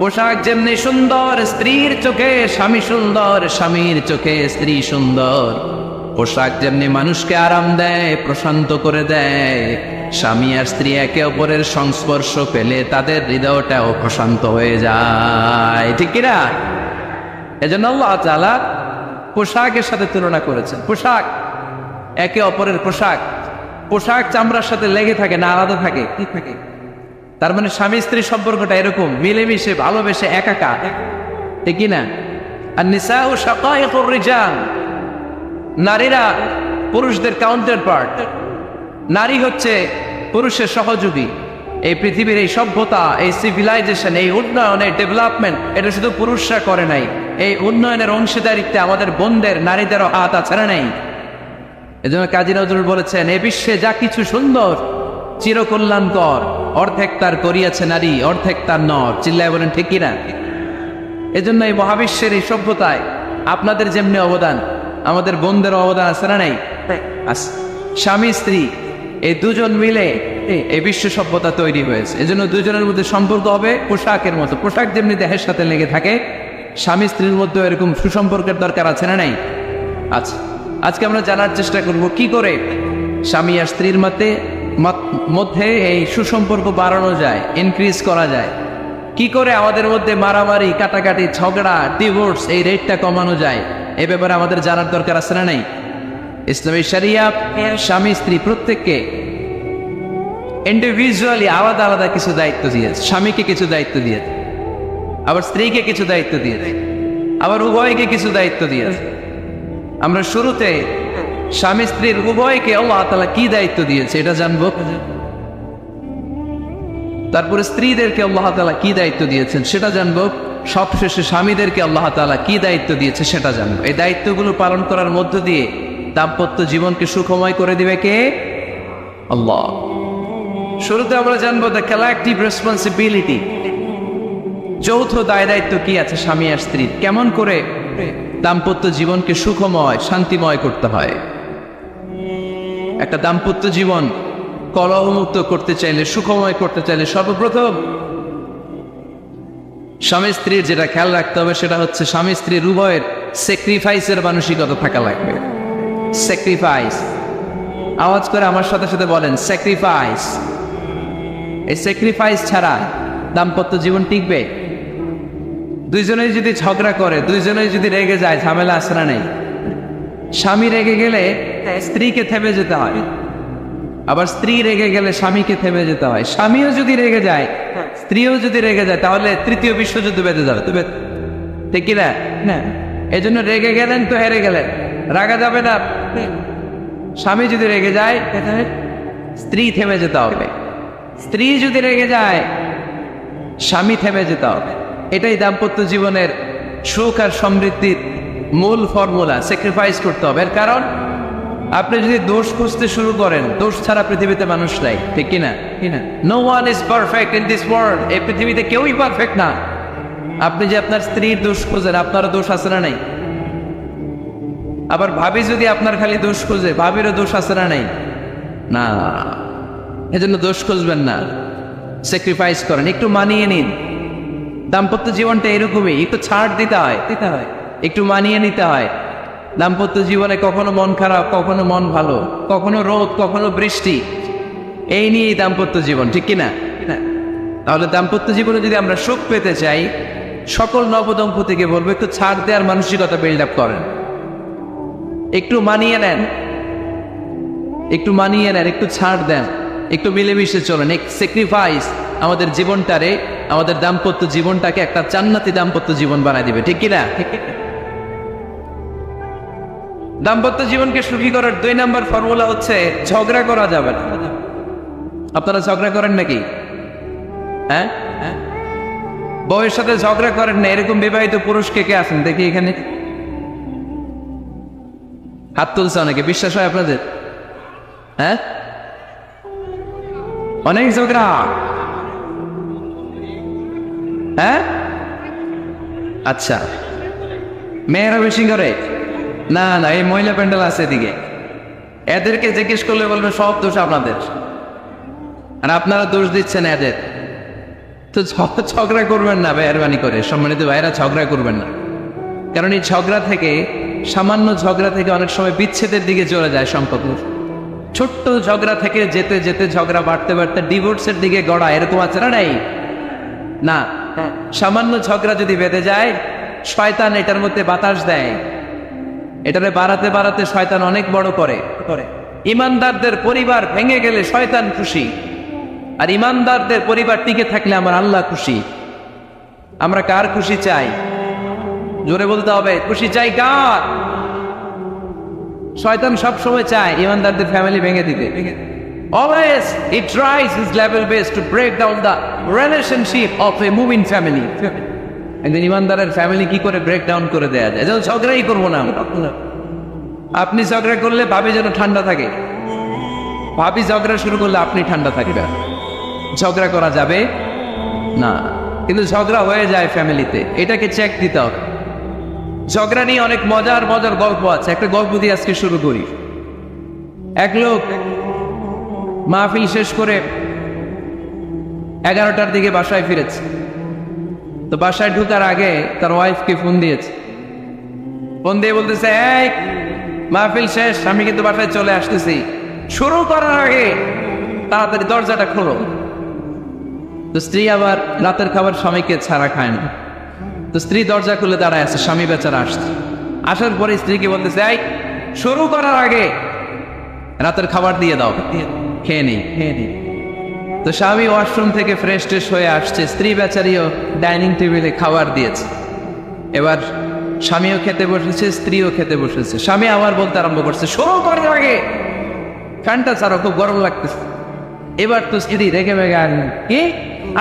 পোশাক যেমনি সুন্দর, স্ত্রীর চোখে স্বামী সুন্দর, স্বামীর চোখে স্ত্রী সুন্দর। পোশাক যেমনি মানুষকে আরাম দেয়, প্রশান্ত করে দেয়, স্বামী আর স্ত্রী একে অপরের সংস্পর্শ পেলে তাদের হৃদয়টাও প্রশান্ত হয়ে যায়, ঠিক কিনা? এজন্য আল্লাহ তাআলা পোশাকের সাথে তুলনা করেছেন। পোশাক একে অপরের পোশাক, পোশাক চামড়ার সাথে লেগে থাকে না, আলাদা থাকে? কি থাকে? তার মানে স্বামী স্ত্রী সম্পর্কটা এরকম মিলেমিশে ভালোবেসে একাকা, ঠিক কিনা? আর নিসাউ শাকাইকুর রিজাল, নারীরা পুরুষদের কাউন্টার পার্ট। নারী হচ্ছে পুরুষের সহযোগী। এই পৃথিবীর এই সভ্যতা, এই সিভিলাইজেশন, এই উন্নয়ন, এই ডেভেলপমেন্ট, এটা শুধু পুরুষরা করে নাই। এই উন্নয়নের অংশীদারিত্বে আমাদের বোনদের, নারীদেরও হাত আছে না নেই? এজন্য কাজী নজরুল বলেছেন, এ বিশ্বে যা কিছু সুন্দর চিরকল্যাণকর, অর্ধেক তার করিয়াছে নারী, অর্ধেক তার নর। চিল্লায় বলেন ঠিক কিনা? এজন্য এই মহাবিশ্বের এই সভ্যতায় আপনাদের যেমনি অবদান, আমাদের বোনদের অবদান আছে না নাই? স্বামী স্ত্রী এই দুজন মিলে এই বিশ্ব সভ্যতা তৈরি হয়েছে। এজন্য দুজনের মধ্যে সম্পর্ক হবে পোশাকের মতো। পোশাক যেমনি দেহের সাথে লেগে থাকে, স্বামী স্ত্রীর মধ্যে এরকম সুসম্পর্কের দরকার আছে না নাই? আচ্ছা, আজকে আমরা জানার চেষ্টা করব কি করে স্বামী আর স্ত্রীর মধ্যে এই সুসম্পর্ক বাড়ানো যায়, ইনক্রিজ করা যায়। কি করে আমাদের মধ্যে মারামারি, কাটাকাটি, ঝগড়া, ডিভোর্স এই রেটটা কমানো যায়, এ ব্যাপারে আমাদের জানার দরকার আছে না নাই? ইসলামী শরিয়া স্বামী স্ত্রী প্রত্যেককে ইন্ডিভিজুয়ালি আলাদা আলাদা কিছু দায়িত্ব দিয়েছে। স্বামীকে কিছু দায়িত্ব দিয়েছে, আবার স্ত্রীকে কিছু দায়িত্ব দিয়েছে, আবার উভয়কে কিছু দায়িত্ব দিয়েছে। আমরা শুরুতে স্বামী স্ত্রীর উভয়কে আল্লাহ তাআলা কি দায়িত্ব দিয়েছে এটা জানবো। তারপরে স্ত্রীদেরকে আল্লাহ তাআলা কি দায়িত্ব দিয়েছেন সেটা জানবো। সবশেষে স্বামীদেরকে আল্লাহ তাআলা কি দায়িত্ব দিয়েছে সেটা জানবো। এই দায়িত্বগুলো পালন করার মধ্য দিয়ে দাম্পত্য জীবনকে সুখময় করে দিবে কে? আল্লাহ। শুরুতে আমরা জানবো দ্য কালেকটিভ রেসপন্সিবিলিটি, যৌথ দায় দায়িত্ব কি আছে স্বামী আর স্ত্রীর, কেমন করে দাম্পত্য জীবনকে সুখময়, শান্তিময় করতে হয়। একটা দাম্পত্য জীবন কলহমুক্ত করতে চাইলে, সুখময় করতে চাইলে সর্বপ্রথম স্বামী স্ত্রীর যেটা খেয়াল রাখতে হবে সেটা হচ্ছে স্বামী স্ত্রীর উভয়ের স্যাক্রিফাইসের মানসিকতা থাকা লাগবে। স্যাক্রিফাইস, আওয়াজ করে আমার সাথে সাথে বলেন স্যাক্রিফাইস। এই স্যাক্রিফাইস ছাড়া দাম্পত্য জীবন টিকবে? দুইজনেই যদি ঝগড়া করে, দুইজনেই যদি রেগে যায়, ঝামেলা আসে না নেই? স্বামী রেগে গেলে স্ত্রীকে থেমে যেতে হয়, আবার স্ত্রী রেগে গেলে স্বামীকে থেমে যেতে হয়। স্বামীও যদি রেগে যায়, স্ত্রীও যদি রেগে যায়, তাহলে তৃতীয় বিশ্বযুদ্ধ বেঁধে যাবে, ঠিক কিনা? না, এই জন্য রেগে গেলেন তো হেরে গেলেন, রাগা যাবে না। স্বামী যদি রেগে যায়, স্ত্রী থেমে যেতে হবে। স্ত্রী যদি রেগে যায়, স্বামী থেমে যেতে হবে। এটাই দাম্পত্য জীবনের সুখ আর সমৃদ্ধির মূল ফর্মুলা। স্যাক্রিফাইস করতে হবে। এর কারণ আপনি যদি দোষ খুঁজতে শুরু করেন, দোষ ছাড়া পৃথিবীতে মানুষ নাই, ঠিক কিনা? No one is perfect in this world. এই পৃথিবীতে কেউই পারফেক্ট না। আপনি যে আপনার স্ত্রীর দোষ খোঁজেন, আপনারও দোষ আছে না নাই? আবার ভাবি যদি আপনার খালি দোষ খোঁজে, ভাবিরও দোষ আছে না নাই? না, এজন্য দোষ খুঁজবেন না, স্যাক্রিফাইস করেন, একটু মানিয়ে নিন। দাম্পত্য জীবনটা এরকমই, একটু ছাড় দিতে হয়, একটু মানিয়ে নিতে হয়। দাম্পত্য জীবনে কখনো মন খারাপ, কখনো মন ভালো, কখনো রোদ, কখনো বৃষ্টি, এই নিয়েই দাম্পত্য জীবন, ঠিক কিনা? তাহলে দাম্পত্য জীবনে যদি আমরা সুখ পেতে চাই, সকল নবদম্পতিকে বলবো একটু ছাড় দেওয়ার মানসিকতা বিল্ড আপ করেন, একটু মানিয়ে নেন, একটু ছাড় দেন, একটু মিলেমিশে চলেন, এক স্যাক্রিফাইস আমাদের জীবনটারে, আমাদের দাম্পত্য জীবনটাকে একটা জান্নাতি দাম্পত্য জীবন বানায় দিবে, ঠিক কিনা? দাম্পত্য জীবনকে সুখী করার 2 নম্বর ফর্মুলা হচ্ছে ঝগড়া করা যাবে না। আপনারা ঝগড়া করেন নাকি? হ্যাঁ, বউয়ের সাথে ঝগড়া করেন না এরকম বিবাহিত পুরুষ কে কে আছেন দেখি এখানে? হাত তুলছে অনেকে, বিশ্বাস হয় আপনাদের? হ্যাঁ, অনেক ঝগড়া। হ্যাঁ, আচ্ছা, মেয়েরা বেশি করে? না না, এই মহিলা প্যান্ডেল আছে এদিকে, এদেরকে জিজ্ঞেস করলে বলবে সব দোষ আপনাদের, আর আপনারা দোষ দিচ্ছেন এদের। তো ঝগড়া করবেন না মেহরবানি করে, সম্মানিত ভাইরা, ঝগড়া করবেন না। কারণ এই ঝগড়া থেকে, সামান্য ঝগড়া থেকে অনেক সময় বিচ্ছেদের দিকে চলে যায় সম্পর্ক। ছোট্ট ঝগড়া থেকে যেতে যেতে ঝগড়া বাড়তে বাড়তে ডিভোর্সের দিকে গড়া, এরকম আছে না? নাই না, সামান্য ঝগড়া যদি বেঁধে যায়, শয়তান এটার মধ্যে বাতাস দেয়, এটারে বাড়াতে বাড়াতে শয়তান অনেক বড় করে। ইমানদারদের পরিবার ভেঙে গেলে শয়তান খুশি, আর ইমানদারদের পরিবার টিকে থাকলে আমার আল্লাহ খুশি। আমরা কার খুশি চাই? জোরে বলতে হবে, খুশি চাই কার? শয়তান সব সময় চায় ইমানদারদের ফ্যামিলি ভেঙে দিতে। Always he tries his level best to break down the relationship of a moving family. একজন ইমানদারের ফ্যামিলি কি করে ব্রেক ডাউন করে দেয়া যায়? যেন ঝগড়াই করবো না আমরা। আপনি ঝগড়া করলে ভাবি যেন ঠান্ডা থাকে, ভাবি ঝগড়া শুরু করলে আপনি ঠান্ডা থাকবেন। ঝগড়া করা যাবে না, কিন্তু ঝগড়া হয়ে যায় ফ্যামিলিতে, এটাকে চেক দিতে হবে। ঝগড়া নিয়ে অনেক মজার মজার গল্প আছে, একটা গল্প দিয়ে আজকে শুরু করি। এক লোক মাহফিল শেষ করে 11টার দিকে বাসায় ফিরেছে। তো বাসায় ঢুকার আগে তার ওয়াইফকে ফোন দিয়েছে, ফোন দিয়ে বলতেছে, এই মাহফিল শেষ, আমি কিন্তু বাসায় চলে আসতেছি, শুরু করার আগে তাড়াতাড়ি দরজাটা খোলো। তো স্ত্রী আবার রাতের খাবার স্বামীকে ছাড়া খায় না, তো স্ত্রী দরজা খুলে দাঁড়ায় আছে, স্বামী বেচারা আসছে। আসার পরে স্ত্রীকে বলতেছে, এই শুরু করার আগে রাতের খাবার দিয়ে দাও, খেয়ে নেই। তো স্বামী ওয়াশরুম থেকে ফ্রেশ ট্রেশ হয়ে আসছে, স্ত্রী বেচারিও ডাইনিং টেবিলে খাবার দিয়েছে। এবার স্বামীও খেতে বসেছে, স্ত্রীও খেতে বসেছে। স্বামী আবার বলতে আরম্ভ করছে, শুরু করার আগে ফ্যানটা ছাড়ো, খুব গরম লাগতেছে। এবার তো স্ত্রী রেগে মেগে কি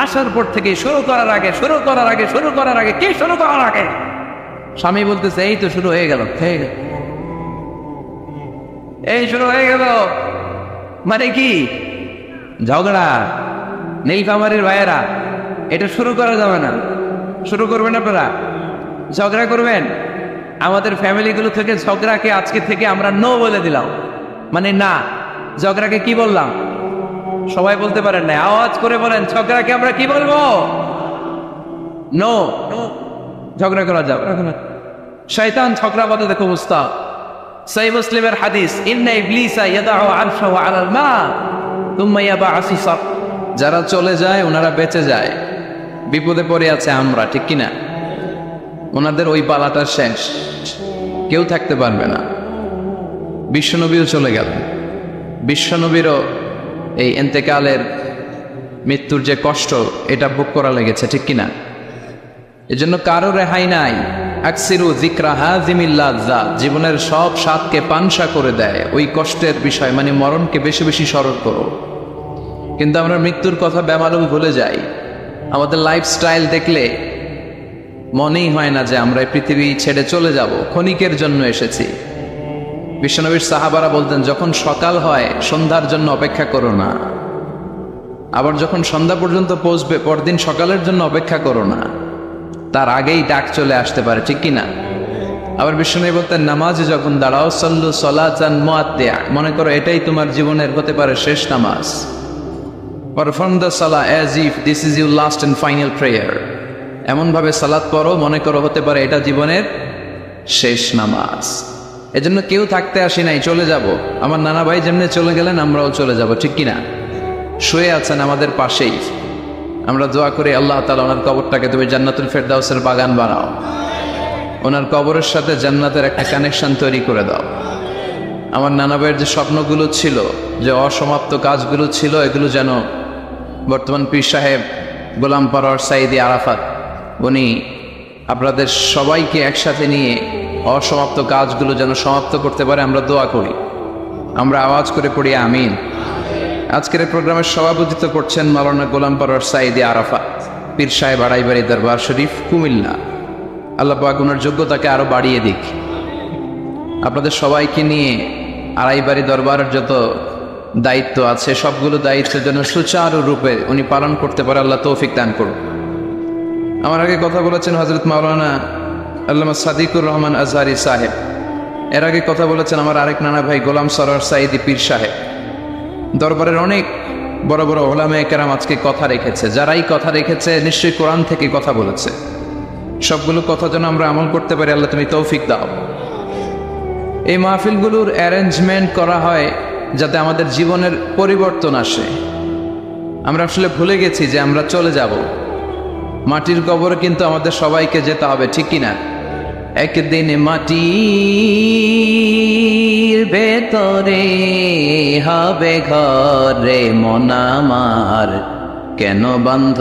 আসার পর থেকে শুরু করার আগে কি শুরু করার আগে? স্বামী বলতেছে, এই তো শুরু হয়ে গেল, এই শুরু হয়ে গেল। মানে কি? ঝগড়া। নীলফামারীর ভাইয়েরা, এটা শুরু করা যাবে না। শুরু করবেন আপনারা, ঝগড়া করবেন। আমাদের ফ্যামিলিগুলো থেকে ঝগড়াকে আজকে থেকে আমরা নো বলে দিলাম। মানে না, ঝগড়াকে কি বললাম? সবাই বলতে পারেন না, আওয়াজ করে বলেন, ঝগড়াকে আমরা কি বলবো? নো। ঝগড়া করা যাবে না। শয়তান ঝগড়া বাঁধে, দেখো মুস্তাক। সহিহ মুসলিমের হাদিস, ইন্না ইবলিসা ইয়াদাউ আরশাহু আলাল মা তুম্মা ইয়াবআসু সাফ। যারা চলে যায় ওনারা বেঁচে যায়, বিপদে পড়ে আছে আমরা, ঠিক কিনা? ওনাদের ওই পালাটা শেষ, কেউ থাকতে পারবে না। বিশ্বনবীও চলে গেলেন, বিশ্বনবীরও এই এন্তেকালের মৃত্যুর যে কষ্ট, এটা ভোগ করা লেগেছে, ঠিক কিনা? এজন্য কারো রেহাই নাই। আকসিরু যিকরা হাযিমিল লাযযাত, জীবনের সব স্বাদকে পানসা করে দেয় ওই কষ্টের বিষয়, মানে মরণকে বেশি বেশি স্মরণ করো। কিন্তু আমরা মৃত্যুর কথা বেমালুম ভুলে যাই। আমাদের লাইফস্টাইল দেখলে মনেই হয় না যে আমরা এই পৃথিবী ছেড়ে চলে যাব, ক্ষণিকের জন্য এসেছি। বিশ্বনবীর সাহাবারা বলতেন, যখন সকাল হয় সন্ধ্যার জন্য অপেক্ষা করো না, আবার যখন সন্ধ্যা পর্যন্ত পৌঁছবে পরদিন সকালের জন্য অপেক্ষা করো না, তার আগেই ডাক চলে আসতে পারে, ঠিক কিনা? আবার বিশ্বনবী বলতেন, নামাজে যখন দাঁড়াও, সল্লু সলাতান মুআত্তিআ, মনে করো এটাই তোমার জীবনের হতে পারে শেষ নামাজ। Perform the salah as if this is your last and final prayer. এমন ভাবে সালাত পড়ো, মনে করো হতে পারে এটা জীবনের শেষ নামাজ। এজন্য কেউ থাকতে আসি নাই, চলে যাব। আমার নানা ভাই যেমনি চলে গেলেন, আমরাও চলে যাব, ঠিক কিনা? শুয়ে আছেন আমাদের পাশেই, আমরা দোয়া করি আল্লাহ তাআলা ওনার কবরটাকে তুমি জান্নাতুল ফেরদাউসের বাগান বানাও, ওনার কবরের সাথে জান্নাতের একটা কানেকশন তৈরি করে দাও। আমার নানা ভাইয়ের যে স্বপ্নগুলো ছিল, যে অসমাপ্ত কাজগুলো ছিল, এগুলো যেন বর্তমান পীর সাহেব গোলাম পরওয়ার সাঈদী আরাফাত উনি আপনাদের সবাইকে একসাথে নিয়ে অসমাপ্ত কাজগুলো যেন সমাপ্ত করতে পারে, আমরা দোয়া করি। আমরা আওয়াজ করে পড়ি আমিন। আজকের এই প্রোগ্রামের সভাপতিত্ব করছেন মাওলানা গোলাম পরওয়ার সাঈদী আরাফাত, পীর সাহেব আড়াইবাড়ি দরবার শরীফ, কুমিল্লা। আল্লাহ পাক ওনার যোগ্যতাকে আরো বাড়িয়ে দিক। আপনাদের সবাইকে নিয়ে আড়াইবাড়ি দরবারের যত দায়িত্ব আছে সবগুলো দায়িত্বের জন্য সুচারুরূপে উনি পালন করতে পারে, আল্লাহ তৌফিক দান করুন। আমার আগে কথা বলেছেন হযরত মাওলানা আল্লামা সাদিকুর রহমান আজহারি সাহেব, এর আগে কথা বলেছেন আমার আরেক নানা ভাই গোলাম সরওয়ার সাঈদী পীর সাহেব। দরবারের অনেক বড় বড় উলামায়ে কেরাম আজকে কথা রেখেছে, যারাই কথা রেখেছে নিশ্চয়ই কোরআন থেকে কথা বলেছে। সবগুলো কথা যেন আমরা আমল করতে পারি, আল্লাহ তুমি তৌফিক দাও। এই মাহফিলগুলোর অ্যারেঞ্জমেন্ট করা হয় যাতে আমাদের জীবনের পরিবর্তন আসে। আমরা আসলে ভুলে গেছি যে আমরা চলে যাব, মাটির কবরে কিন্তু আমাদের সবাইকে যেতে হবে, ঠিক কিনা? একদিন মাটির ভেতরে হবে ঘরে মন আমার, কেন বান্ধ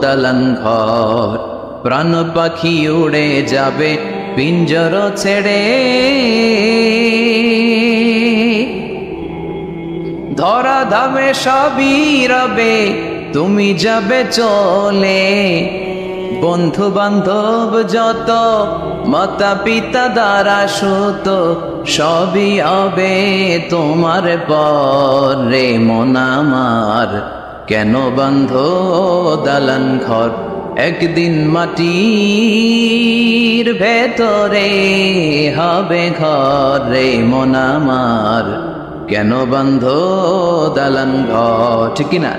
দালান ঘর, প্রাণ পাখি উড়ে যাবে পিঞ্জর ছেড়ে, ধরা ধামে সবই রবে তুমি যাবে চলে, বন্ধু বান্ধব যত মাতা পিতা দ্বারা সুত সবই হবে তোমার পরে মন আমার, কেন বান্ধ দালান ঘর, একদিন মাটির ভেতরে হবে ঘরে মন আমার, কেন বান্ধ দালান ঘর, ঠিক কিনা?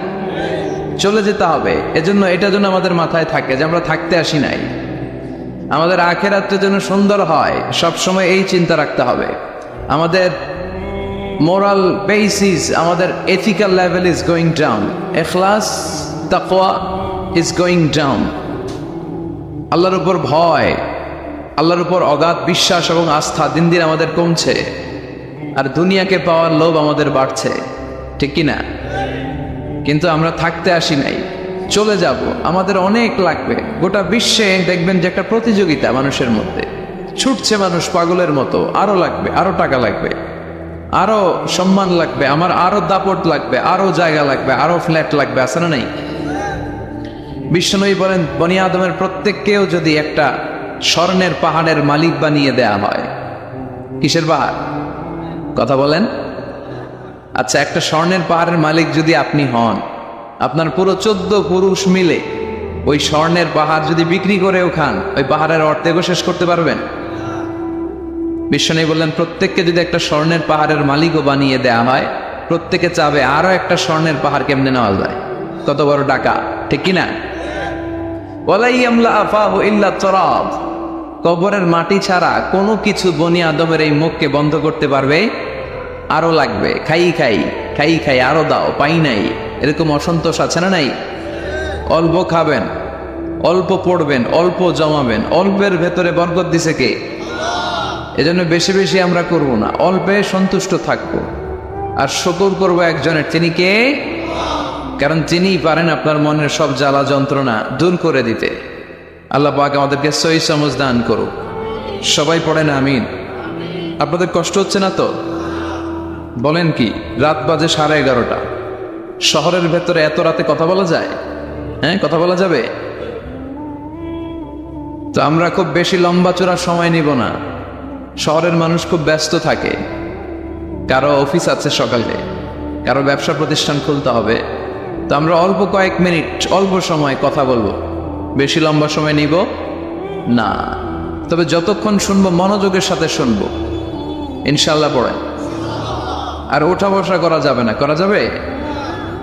চলে যেতে হবে। এজন্য এটা যেন আমাদের মাথায় থাকে যে আমরা থাকতে আসি নাই, আমাদের আখিরাতটা যেন সুন্দর হয়, সবসময় এই চিন্তা রাখতে হবে। আমাদের মোরাল বেসিস, আমাদের ethical level is going down, ইখলাস তাকওয়া ইজ গোয়িং ডাউন। আল্লাহর উপর ভয়, আল্লাহর উপর অগাধ বিশ্বাস এবং আস্থা দিন দিন আমাদের কমছে, আর দুনিয়াকে পাওয়ার লোভ আমাদের বাড়ছে, ঠিক কিনা? কিন্তু আমরা থাকতে আসি নাই, চলে যাব। আমাদের অনেক লাগবে। গোটা বিশ্বে দেখবেন যে একটা প্রতিযোগিতা মানুষের মধ্যে ছুটছে, মানুষ পাগলের মতো। আরো লাগবে, আরো টাকা লাগবে, আরো সম্মান লাগবে, আমার আরো দাপট লাগবে, আরো জায়গা লাগবে, আরো ফ্ল্যাট লাগবে, আছে না নাই? বিশ্বনবী বলেন বনি আদমের প্রত্যেককেও যদি একটা স্বর্ণের পাহাড়ের মালিক বানিয়ে দেয়া হয়, কিসের পাহাড়? কথা বলেন। আচ্ছা, একটা স্বর্ণের পাহাড়ের মালিক যদি আপনি হন, আপনার পুরো 14 পুরুষ মিলে ওই স্বর্ণের পাহাড় যদি বিক্রি করেও খান, ওই পাহাড়ের অর্ধেকও শেষ করতে পারবেন? বিশ্বনবী বললেন প্রত্যেককে যদি একটা স্বর্ণের পাহাড়ের মালিকও বানিয়ে দেয়া হয়, প্রত্যেকে চাবে আরো একটা স্বর্ণের পাহাড় কেমনে নেওয়া যায়। কত বড় টাকা, ঠিক কিনা? কবরের মাটি ছাড়া কোনো কিছু বনি আদমের এই মুখকে বন্ধ করতে পারবে? আরো লাগবে, খাই খাই খাই খাই, আরো দাও, পাই নাই, এরকম অসন্তোষ আছে না নাই? অল্প খাবেন, অল্প পড়বেন, অল্প জমাবেন, অল্পের ভেতরে বরকত দিছে কে? এজন্য বেশি বেশি আমরা করব না, অল্পে সন্তুষ্ট থাকবো, আর শুকর করবো একজনের, তিনি কে? কারণ তিনিই পারেন আপনার মনের সব জ্বালা যন্ত্রণা দূর করে দিতে। আল্লাহ পাক আমাদেরকে সহি সমঝ দান করুক। সবাই পড়েন আমিন। আপনাদের কষ্ট হচ্ছে না তো? বলেন কি, রাত বাজে 11:30, শহরের ভেতরে এত রাতে কথা বলা যায়? হ্যাঁ, কথা বলা যাবে? তো আমরা খুব বেশি লম্বা চড়া সময় নিব না। শহরের মানুষ খুব ব্যস্ত থাকে, কারো অফিস আছে সকালে, কারো ব্যবসা প্রতিষ্ঠান খুলতে হবে। তো আমরা অল্প কয়েক মিনিট, অল্প সময় কথা বলবো, বেশি লম্বা সময় নিব না। তবে যতক্ষণ শুনবো মনোযোগের সাথে শুনবো, ইনশাল্লাহ পড়েন। আর ওঠা বসা করা যাবে না, করা যাবে?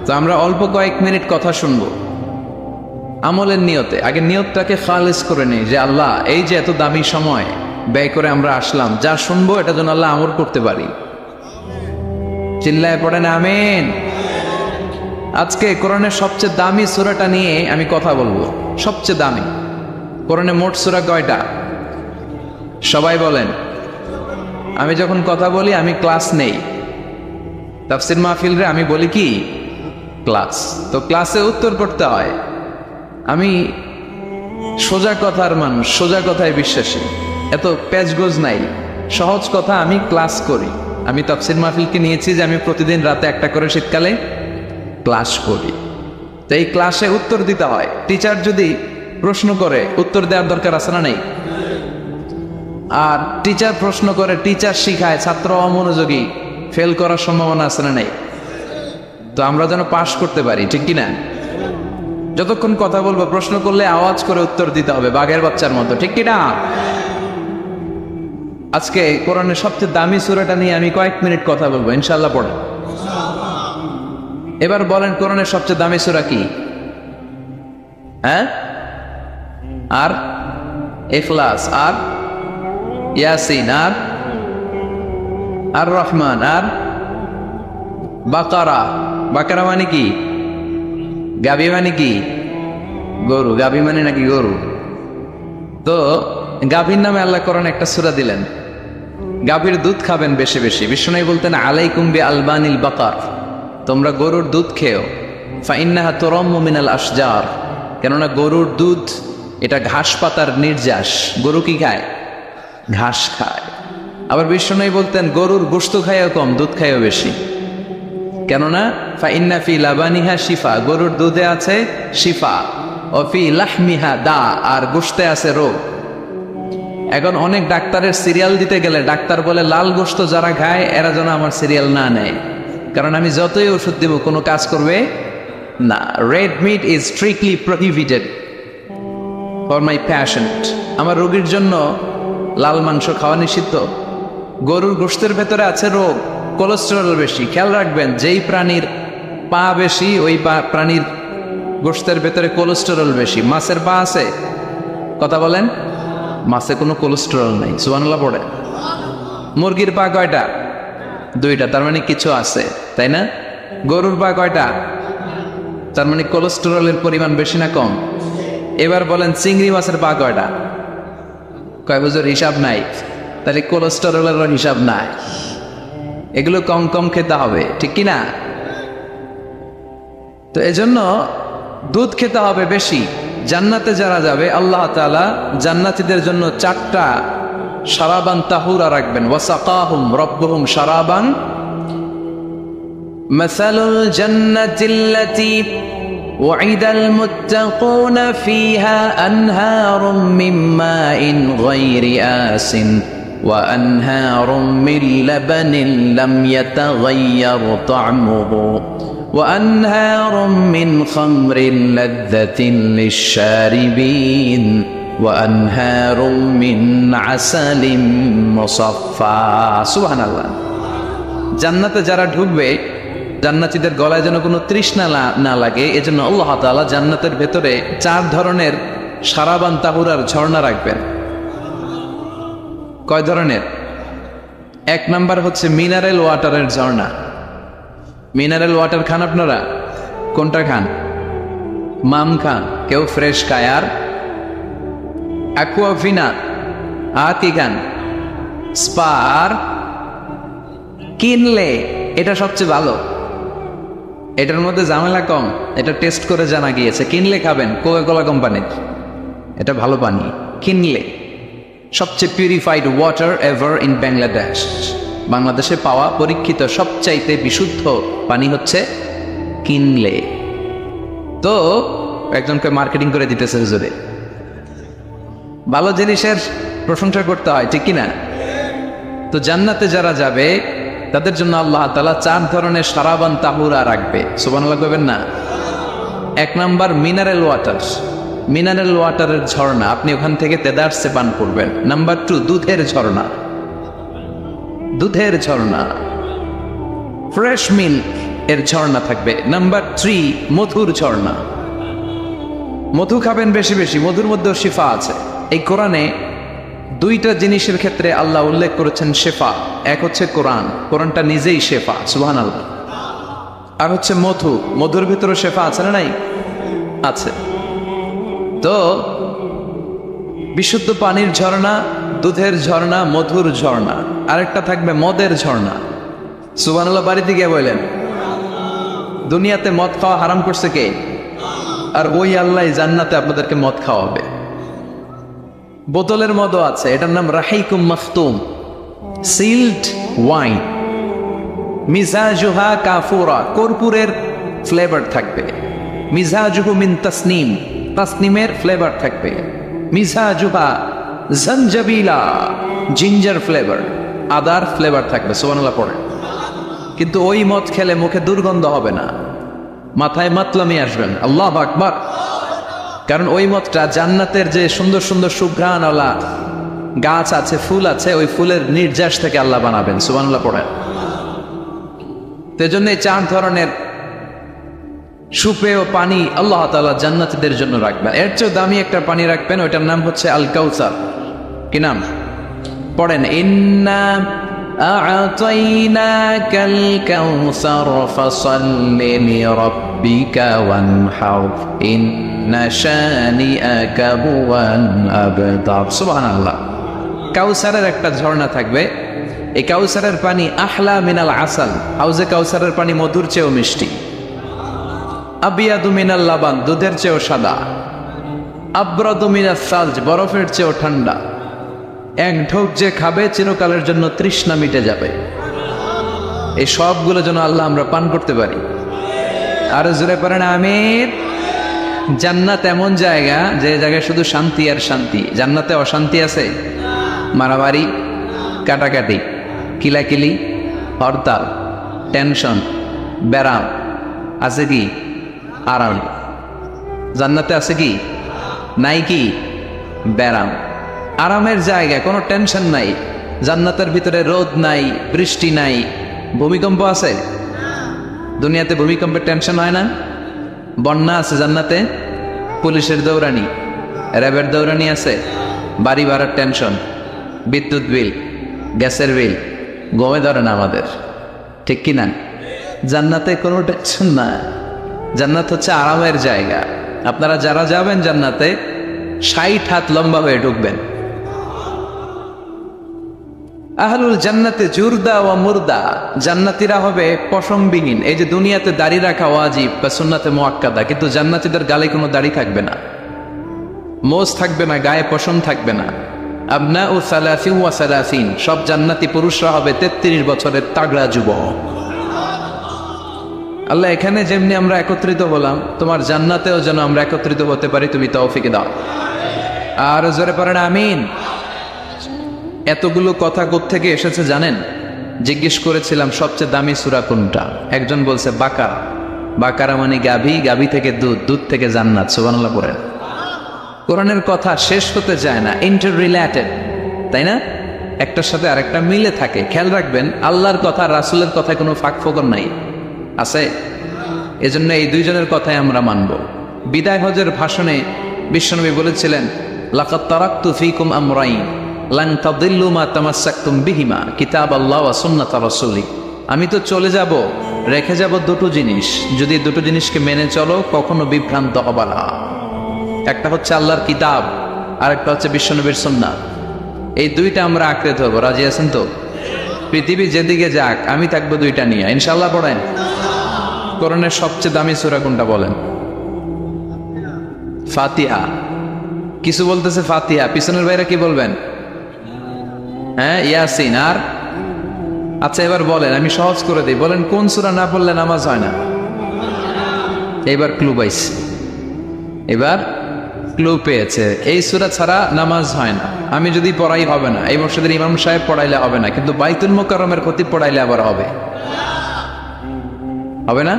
তো আমরা অল্প কয়েক মিনিট কথা শুনবো আমলের নিয়তে। আগে নিয়তটাকে খালিস করে নেই যে আল্লাহ, এই যে এত দামি সময় ব্যয় করে আমরা আসলাম, যা শুনবো এটা যেন আল্লাহ আমল করতে পারি। চিল্লায় পড়েন আমিন। আজকে কোরআনের সবচেয়ে দামি সূরাটা নিয়ে আমি কথা বলবো। সবচেয়ে দামি কোরআনে মোট সূরা কয়টা? সবাই বলেন। আমি যখন কথা বলি আমি ক্লাস নেই, তাফসীর মাহফিলরে আমি বলি কি ক্লাস। তো ক্লাসে উত্তর করতে হয়। আমি সোজা কথার মানুষ, সোজা কথায় বিশ্বাসী, এত প্যাচগোজ নাই, সহজ কথা। আমি ক্লাস করি। আমি তাফসীর মাহফিলকে নিয়েছি যে আমি প্রতিদিন রাতে একটা করে শীতকালে ক্লাস করি। তো এই ক্লাসে উত্তর দিতে হয়। টিচার যদি প্রশ্ন করে উত্তর দেওয়ার দরকার আছে না নেই? আর টিচার প্রশ্ন করে, টিচার শিখায়, ছাত্র অমনোযোগী, ফেল করার সম্ভাবনা আছে না নেই? তো আমরা যেন পাশ করতে পারি, ঠিক কিনা? যতক্ষণ কথা বলবো প্রশ্ন করলে আওয়াজ করে উত্তর দিতে হবে, বাঘের বাচ্চার মতো, ঠিক কিনা? আজকে কোরআনের সবচেয়ে দামি সূরাটা নিয়ে আমি কয়েক মিনিট কথা বলবো, ইনশাআল্লাহ। পড়ে এবার বলেন কোরআনের সবচেয়ে দামি সূরা কি? হ্যাঁ? আর ইখলাস, আর ইয়াসিন, আর রহমান, আর বাকারা। বাকারা মানে কি? গাভী মানে কি? গরু। গাভী মানে নাকি গরু? তো গাভীর নামে আল্লাহ কোরআনে একটা সূরা দিলেন। গাভীর দুধ খাবেন বেশি বেশি। বিষ্ণু বলতেন আলাইকুম বি আলবানিল বাকার, তোমরা গরুর দুধ খেও। ফাইন্নাহা তুরাম্মু মিনাল আশজার, কেননা গরুর দুধ এটা ঘাস পাতার নির্যাস। গরু কি খায়? ঘাস খায়। আবার বিষ্ণু বলতেন গরুর গোশত খায়ও কম, দুধ খায়ও বেশি, কেননা ফাইন্না ফি লাবানিহা শিফা, গরুর দুধে আছে শিফা, ও ফি লাহমিহা দা, আর গোশতে আছে রোগ। এখন অনেক ডাক্তারের সিরিয়াল দিতে গেলে ডাক্তার বলে লাল গোশত যারা খায় এরা যেন আমার সিরিয়াল না নেয়, কারণ আমি যতই ওষুধ দিব কোনো কাজ করবে না। Red meat is strictly prohibited for my patient. আমার রোগীর জন্য লাল মাংস খাওয়া নিষিদ্ধ। গরুর গোশতের ভেতরে আছে রোগ, কোলেস্টেরল বেশি। খেয়াল রাখবেন, যেই প্রাণীর পা বেশি ওই প্রাণীর গোশতের ভেতরে কোলেস্টেরল বেশি। মাছের পা আছে? কথা বলেন। মাছে কোনো কোলেস্টেরল নাই, সুবহানাল্লাহ পড়ে। মুরগির পা কয়টা? দুইটা, তার মানে কিছু আছে, তাই না? গরুর পা কয়টা? তার মানে কোলেস্টেরলের পরিমাণ বেশি না কম? এবার বলেন চিংড়ি মাছের পা কয়টা? কয় বছর হিসাব নাই, তাহলে কোলেস্টেরলের হিসাব নাই। এগুলো কম কম খেতে হবে, ঠিক কিনা? তো এজন্য দুধ খেতে হবে বেশি। জান্নাতে যারা যাবে আল্লাহ তাআলা জান্নাতীদের জন্য 4টা শারাবান তাহুরা রাখবেন। ওয়াসাকাহুম রাব্বুহুম শারাবান মাসালুল জান্নাতিল্লাতী ওয়াইদাল মুত্তাকুনা ফিহা আনহারুম মিন মাইন গায়রি আসিন ওয়া আনহারুম মিন লাবানিন লাম ইয়াতাগায়্যার তা'মুহু وأنهار من خمر لذة للشاربين وأنهار من عسل مصفى سبحان الله। জান্নাতে যারা ঢুকবে জান্নাতীদের গলায় যেন কোনো তৃষ্ণা না লাগে, এজন্য আল্লাহ তাআলা জান্নাতের ভেতরে 4 ধরনের শারাবান তাহুরার ঝর্ণা রাখবেন। কয় ধরনের? 1 নাম্বার হচ্ছে মিনারেল ওয়াটারের ঝর্ণা। মিনারেল ওয়াটার খান আপনারা? কোনটা খান? মাম খান, কেউ ফ্রেশ খায়। আর অ্যাকুয়াফিনা, আর কি খান? স্পা। আর কিনলে, এটা সবচেয়ে ভালো, এটার মধ্যে ঝামেলা কম, এটা টেস্ট করে জানা গিয়েছে। কিনলে খাবেন কোকা-কোলা কোম্পানির, এটা ভালো পানি। কিনলে সবচেয়ে purified water ever in Bangladesh. বাংলাদেশে পাওয়া পরীক্ষিত সবচাইতে বিশুদ্ধ পানি হচ্ছে কিনলে। তো একজনকে মার্কেটিং করে দিতেছে হুজুরে। ভালো জিনিসের প্রশংসা করতে হয়, ঠিক কিনা? তো জান্নাতে যারা যাবে তাদের জন্য আল্লাহ তাআলা 4 ধরনের শারাবান তাহুরা রাখবে। সুবহানাল্লাহ কইবেন না? 1 নাম্বার মিনারেল ওয়াটার, মিনারেল ওয়াটারের ঝর্ণা, আপনি ওখান থেকে তেদারসে পান করবেন। নাম্বার 2 দুধের ঝর্ণা, দুধের ঝর্ণা, ফ্রেশ মিল্ক এর ঝর্ণা থাকবে। নাম্বার 3 মধুর ঝর্ণা, মধু খাবেন বেশি বেশি, মধুর মধ্যেও শিফা আছে। এই কোরআনে 2টা জিনিসের ক্ষেত্রে আল্লাহ উল্লেখ করেছেন শেফা। এক হচ্ছে কোরআন, কোরআনটা নিজেই শেফা, সুবহানাল্লাহ। আর হচ্ছে মধু, মধুর ভিতরে শেফা আছে না নাই? আছে। তো বিশুদ্ধ পানির ঝর্ণা, দুধের ঝর্ণা, মধুর ঝর্ণা, আরেকটা থাকবে মদের ঝর্ণা। সুবহানাল্লাহ বাড়িতে গিয়ে বললেন, দুনিয়াতে মদ খাওয়া হারাম করছে কে? আর ওই আল্লাহ জান্নাতে আপনাদেরকে মদ খাওয়াবে। বোতলের মদও আছে, এটার নাম রাহিকুম মাখতুম, সিল্ড ওয়াইন। মিজাজুহা কাফুরা, কর্পূরের ফ্লেভার থাকবে। মিজাজুহু মিন তাসনিম, তাসনিমের ফ্লেভার থাকবে। মিজাজুহা জঞ্জাবিলা, জিঞ্জার ফ্লেভার, আদার ফ্লেভার থাকবে। সুবহানাল্লাহ পড়ে। কিন্তু ওই মদ খেলে মুখে দুর্গন্ধ হবে না, মাথায় মাতলামি আসবেন। আল্লাহু আকবার। কারণ ওই মদটা জান্নাতের যে সুন্দর সুন্দর সুঘ্রাণওয়ালা গাছ আছে, ফুল আছে, ওই ফুলের নির্যাস থেকে আল্লাহ বানাবেন। সুবহানাল্লাহ পড়েন। সেজন্য এই 4 ধরনের সুপেয় পানি আল্লাহ তাআলা জান্নাতীদের জন্য রাখবেন। এর চেয়ে দামি একটা পানি রাখবেন, ওইটার নাম হচ্ছে আল কাউসার। কি নাম? পড়েন, ইন্না আ'তাইনাকাল কাউসার ফাসাল্লি লিরাব্বিকা ওয়ানহার ইন্না শানিআকা হুয়াল আবতার। সুবহানাল্লাহ। কাউসারের একটা ঝর্ণা থাকবে। এই কাউসারের পানি আহলা মিনাল আসাল, হাউজে কাউসারের পানি মধুর চেয়েও মিষ্টি। আবিয়াদু মিনাল লাবান, দুধের চেয়েও সাদা। আবরাদু মিনাস সালজ, বরফের চেয়েও ঠান্ডা। এক ঢোক যে খাবে চিরকালের জন্য তৃষ্ণা মিটে যাবে। এই সবগুলো যেন আল্লাহ আমরা পান করতে পারি। আরো জোরে পড়েন আমিন। জান্নাত এমন জায়গা, যে জায়গায় শুধু শান্তি আর শান্তি। জান্নাতে অশান্তি আছে? মারামারি, কাটাকাটি, কিলাকিলি, হরতাল, টেনশন, ব্যারাম আছে কি? আরাম। জান্নাতে আছে কি? নাই কি? ব্যারাম। আরামের জায়গা, কোনো টেনশন নাই। জান্নাতের ভিতরে রোদ নাই, বৃষ্টি নাই, ভূমিকম্প আছে? দুনিয়াতে ভূমিকম্পের টেনশন হয় না? বন্যা আছে জান্নাতে? পুলিশের দৌড়ানি, র্যাবের দৌড়ানি আছে? বাড়ি ভাড়ার টেনশন, বিদ্যুৎ বিল, গ্যাসের বিল, গমে ধরে না আমাদের, ঠিক কি না? জান্নাতে কোনো টেনশন না। জান্নাত হচ্ছে আরামের জায়গা। আপনারা যারা যাবেন জান্নাতে 60 হাত লম্বা হয়ে ঢুকবেন। আহলুল জান্নাতে জুরদা ওয়া মুরদা, জান্নাতীরা হবে পশমবিহীন। এই যে দুনিয়াতে দাড়ি রাখা ওয়াজিব বা সুন্নাতে মুআক্কাদা, কিন্তু জান্নাতীদের গালে কোনো দাড়ি থাকবে না, মোজ থাকবে না, গায়ে পশম থাকবে না। আবনাউ সালাসিন ওয়া সালাসিন, সব জান্নাতি পুরুষরা হবে 33 বছরের তাগড়া যুবক। আল্লাহ এখানে যেমনি আমরা একত্রিত হলাম, তোমার জান্নাতেও যেন আমরা একত্রিত হতে পারি, তুমি তৌফিক দাও। আর জোরে পড়েন আমিন। এতগুলো কথা কোত্থেকে এসেছে জানেন? জিজ্ঞেস করেছিলাম সবচেয়ে দামি সূরা কোনটা? একজন বলছে বাকারা। বাকারা মানে গাভী, গাভী থেকে দুধ, দুধ থেকে জান্নাত। সুবহানাল্লাহ পড়েন। কোরআনের কথা শেষ হতে চায় না, ইন্টার রিলেটেড, তাই না? একটার সাথে আরেকটা মিলে থাকে। খেয়াল রাখবেন, আল্লাহর কথা রাসূলের কথায় কোনো ফাঁক ফোকর নাই, আছে? এজন্য এই দুইজনের কথাই আমরা মানব। বিদায় হজের ভাষণে বিশ্বনবী বলেছিলেন, লাকাদ তারাকতু ফীকুম আমরাইন লান তাদিল্লু মা তামাসসাকতুম বিহিমা কিতাবাল্লাহ ওয়া সুন্নাতা রাসূলি। আমি তো চলে যাব, রেখে যাব দুটো জিনিস, যদি দুটো জিনিসকে মেনে চলো কখনো বিভ্রান্ত হবে না। একটা হচ্ছে আল্লাহর কিতাব, আর একটা হচ্ছে বিশ্বনবীর সুন্নাত। এই দুইটা আমরা আঁকড়ে ধরবো। রাজি আছেন তো? পৃথিবী যেদিকে যাক আমি থাকবো দুইটা নিয়ে, ইনশাআল্লাহ। পড়েন। কোরআনের সবচেয়ে দামি সূরা কোনটা বলেন? ফাতিহা। কিছু বলতেছে ফাতিহা, পিছনের বাইরে কি বলবেন? হ্যাঁ, ইয়াসিন। আর আচ্ছা এবার বলেন, আমি সহজ করে দিই, বলেন কোন সূরা না পড়লে নামাজ হয় না? এবার ক্লু পাইছে, এবার ক্লু পেয়েছে। এই সূরা ছাড়া নামাজ হয় না। আমি যদি পড়াই হবে না, এই মসজিদের ইমাম সাহেব পড়াইলে হবে না, কিন্তু বাইতুল মুকাররমের খতিব পড়াইলে আবার হবে। হবে না?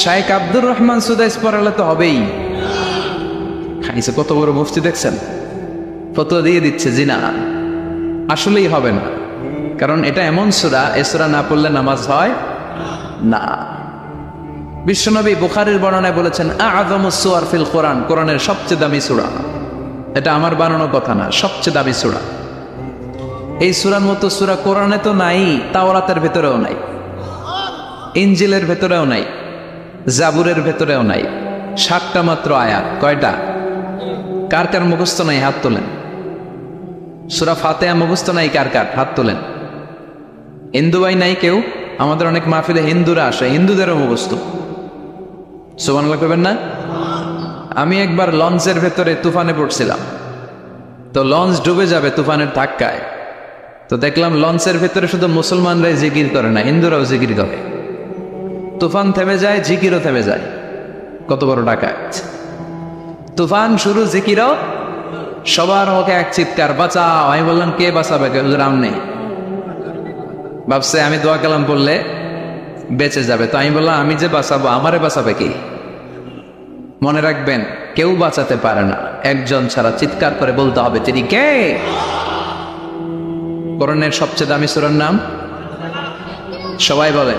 শাইখ আব্দুর রহমান সুদাইস পড়ালে তো হবেই। খাইছে কত বড় মুফতি দেখছেন, ফতোয়া দিয়ে দিচ্ছে জি না, আসলেই হবে না। কারণ এটা এমন সূরা, এই সূরা না পড়লে নামাজ হয় না। বিশ্বনবী বুখারীর বর্ণনায় বলেছেন, আ'যামুস সুওয়ার ফিল কোরআন, কোরআনের সবচেয়ে দামি সূরা। এটা আমার বানানো কথা না, সবচেয়ে দামি সূরা। এই সূরার মতো সূরা কোরআনে তো নাই, তাওরাতের ভিতরেও নাই। ইনজিলের ভেতরেও নাই, জাবুরের ভেতরেও নাই। 7টা মাত্র আয়াত। কয়টা? কার কার মুখস্থ নাই হাত তোলেন। সূরা ফাতিহা মুখস্থ নাই কার কার হাত তোলেন। হিন্দু ভাই নাই কেউ? আমাদের অনেক মাহফিলে হিন্দুরা আসে, হিন্দুদেরও মুখস্থ। সুবহানাল্লাহ কইবেন না? আমি একবার লঞ্চের ভেতরে তুফানে পড়ছিলাম, তো লঞ্চ ডুবে যাবে তুফানের ধাক্কায়। তো দেখলাম লঞ্চের ভেতরে শুধু মুসলমানরাই জিকির করে না, হিন্দুরাও জিকির করে। তুফান থেমে যায়, জিকিরও থেমে যায়। কত বড় ডাকাত! তুফান শুরু, জিকিরও। সবার মুখে এক চিৎকার, বাঁচাও। আমি বললাম কে বাঁচাবে? হুজুর আমনে। ভাবছে আমি দোয়া কালাম বললে বেঁচে যাবে। তো আমি বললাম আমি যে বাঁচাবো, আমারে বাঁচাবে কি? মনে রাখবেন, কেউ বাঁচাতে পারে না, একজন ছাড়া। চিৎকার করে বলতে হবে তিনি কে। কোরআনের সবচেয়ে দামি সূরার নাম সবাই বলে।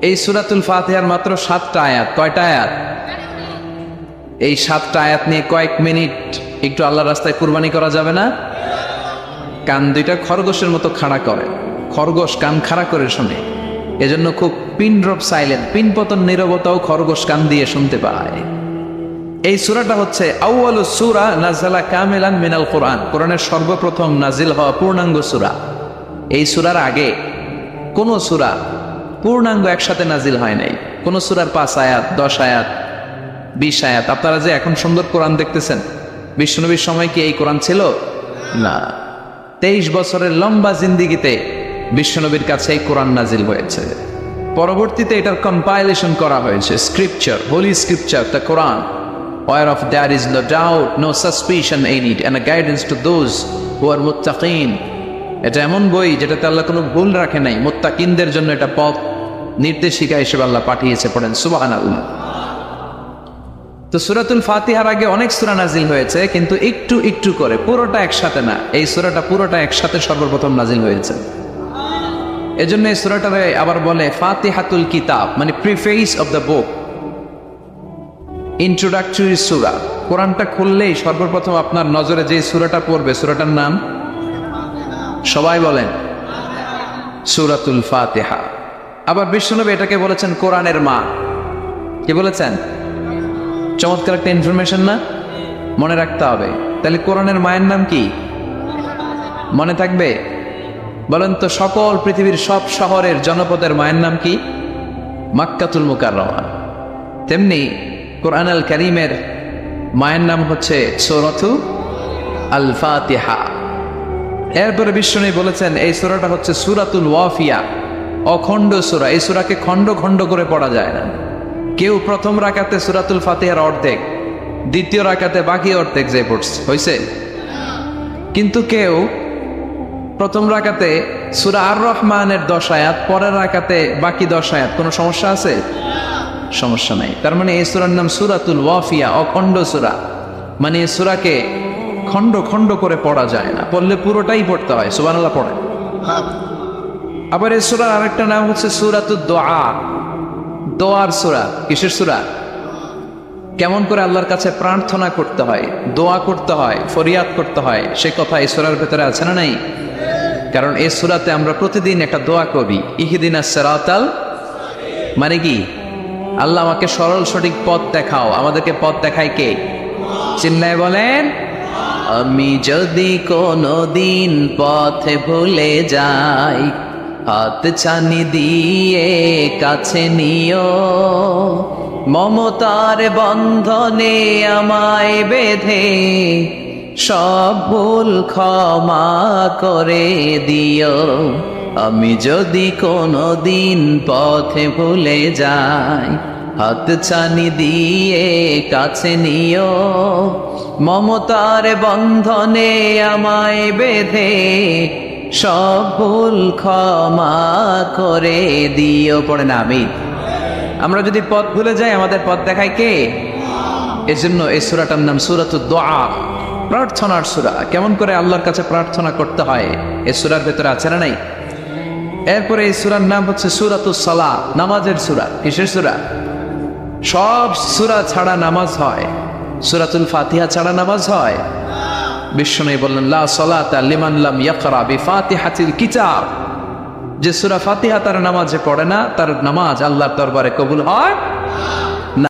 এই সূরাতুল ফাতিহার মাত্র 7টা আয়াত। কয়টা আয়াত? এই 7টা আয়াত নিয়ে কয়েক মিনিট একটু আল্লাহর রাস্তায় কুরবানি করা যাবে না? কান দুইটা খরগোশের মতো খাড়া করে, খরগোশ কান খাড়া করে শোনে, এজন্য খুব পিন ড্রপ সাইলেন্ট, পিন পতন নীরবতাও খরগোশ কান দিয়ে শুনতে পায়। এই সূরাটা হচ্ছে আউয়ালুস সূরা নাযালা কামিলান মিনাল কোরআন, কোরআনের সর্বপ্রথম নাজিল হওয়া পূর্ণাঙ্গ সূরা। এই সূরার আগে কোন সূরা পূর্ণাঙ্গ একসাথে নাজিল হয় নাই। কোন সূরার 5 আয়াত, 10 আয়াত, 20 আয়াত। আপনারা যে এখন সুন্দর কোরআন দেখতেছেন, বিশ্বনবীর সময় কি এই কোরআন ছিল? না। 23 বছরের লম্বা জিন্দিগিতে বিশ্বনবীর কাছে এই কোরআন নাজিল হয়েছে। পরবর্তীতে এটার কম্পাইলেশন করা হয়েছে, scripture, holy scripture, the Quran, whereof there is no doubt, no suspicion in it, and a guidance to those who are muttaqin. এটা এমন বই যেটাতে আল্লাহ কোনো ভুল রাখে নাই, মুত্তাকিনদের জন্য এটা পথ নির্দেশিকা হিসেবে আল্লাহ পাঠিয়েছে। পড়েন সুবহানাল্লাহ। তো সূরাতুল ফাতিহার আগে অনেক সূরা নাজিল হয়েছে, কিন্তু একটু একটু করে, পুরোটা একসাথে না। এই সূরাটা পুরোটা একসাথে সর্বপ্রথম নাজিল হয়েছে। এজন্য এই সূরাটারে আবার বলে ফাতিহাতুল কিতাব, মানে preface of the book, introductory সূরা। কোরআনটা খুললেই সর্বপ্রথম আপনার নজরে যে সূরাটা পড়বে, সূরাটার নাম সবাই বলেন সূরাতুল ফাতিহা। আবার বিশ্বনবী এটাকে বলেছেন কোরআনের মা। কি বলেছেন? চমৎকার একটা ইনফরমেশন না? মনে রাখতে হবে। তাহলে কোরআনের মায়ের নাম কি? মনে থাকবে? বলেন তো, সকল পৃথিবীর সব শহরের জনপদের মায়ের নাম কি? মাক্কাতুল মুকাররমা। তেমনি কোরআন আল কারীমের মায়ের নাম হচ্ছে সূরাতু আল ফাতিহা। এরপরে বিশ্বনবী বলেছেন এই সূরাটা হচ্ছে সূরাতুল ওয়াফিয়া, অখণ্ড সূরা। এই সূরাকে খণ্ড খণ্ড করে পড়া যায় না। কেউ প্রথম রাকাতে সূরাতুল ফাতিহার অর্ধেক, দ্বিতীয় রাকাতে বাকি অর্ধেক যে পড়ছে হয়েছে, কিন্তু কেউ প্রথম রাকাতে সূরা আর রহমানের 10 আয়াত, পরের রাকাতে বাকি 10 আয়াত। কোনো সমস্যা আছে? সমস্যা নাই। তার মানে এই সূরার নাম সূরাতুল ওয়াফিয়া, অখণ্ড সূরা। মানে এই সূরাকে খণ্ড খণ্ড করে পড়া যায় না, পড়লে পুরোটাই পড়তে হয়। সুবহানাল্লাহ পড়ে। আবার এই সূরার আরেকটা নাম হচ্ছে সূরাতুদ দুআ, দোয়ার সূরা। কিসের সূরা? কেমন করে আল্লাহর কাছে প্রার্থনা করতে হয়, দোয়া করতে হয়, ফরিয়াদ করতে হয়, সে কথা এই সূরার ভেতরে আছে না নাই? কারণ এই সূরাতে আমরা প্রতিদিন একটা দোয়া করি, ইহদিনাস সিরাতাল, মানে কি? আল্লাহ আমাকে সরল সঠিক পথ দেখাও। আমাদেরকে পথ দেখায় কে? চিল্লায় বলেন, আমি যদি কোনো দিন পথে ভুলে যাই, হাত ছানি দিয়ে কাছে নিও, মমতার বন্ধনে আমায় বেঁধে সব ভুল ক্ষমা করে দিও। আমি যদি কোনো দিন পথে ভুলে যাই, হাত ছানি দিয়ে কাছে নিও, মমতার বন্ধনে আমায় বেঁধে সব ভুল ক্ষমা করে দিও। পড়ে না আমি? আমরা যদি পথ ভুলে যাই, আমাদের পথ দেখায় কে? এজন্য এই সূরাটার নাম সূরাতুদ দুআ, প্রার্থনার সূরা। কেমন করে আল্লাহর কাছে প্রার্থনা করতে হয় এই সূরার ভেতরে আছে না নাই? এরপরে এই সূরার নাম হচ্ছে সূরাতুস সালাহ, নামাজের সূরা। কিসের সূরা? সব সূরা ছাড়া নামাজ হয়, সূরাতুল ফাতিহা ছাড়া নামাজ হয়? বিশ্বনবী বললেন লা সালাতা লিমান লাম ইয়াকরা বিফাতিহাতিল কিতাব। যে সূরা ফাতিহা তার নামাজে পড়ে না, তার নামাজ আল্লাহর দরবারে কবুল হয়।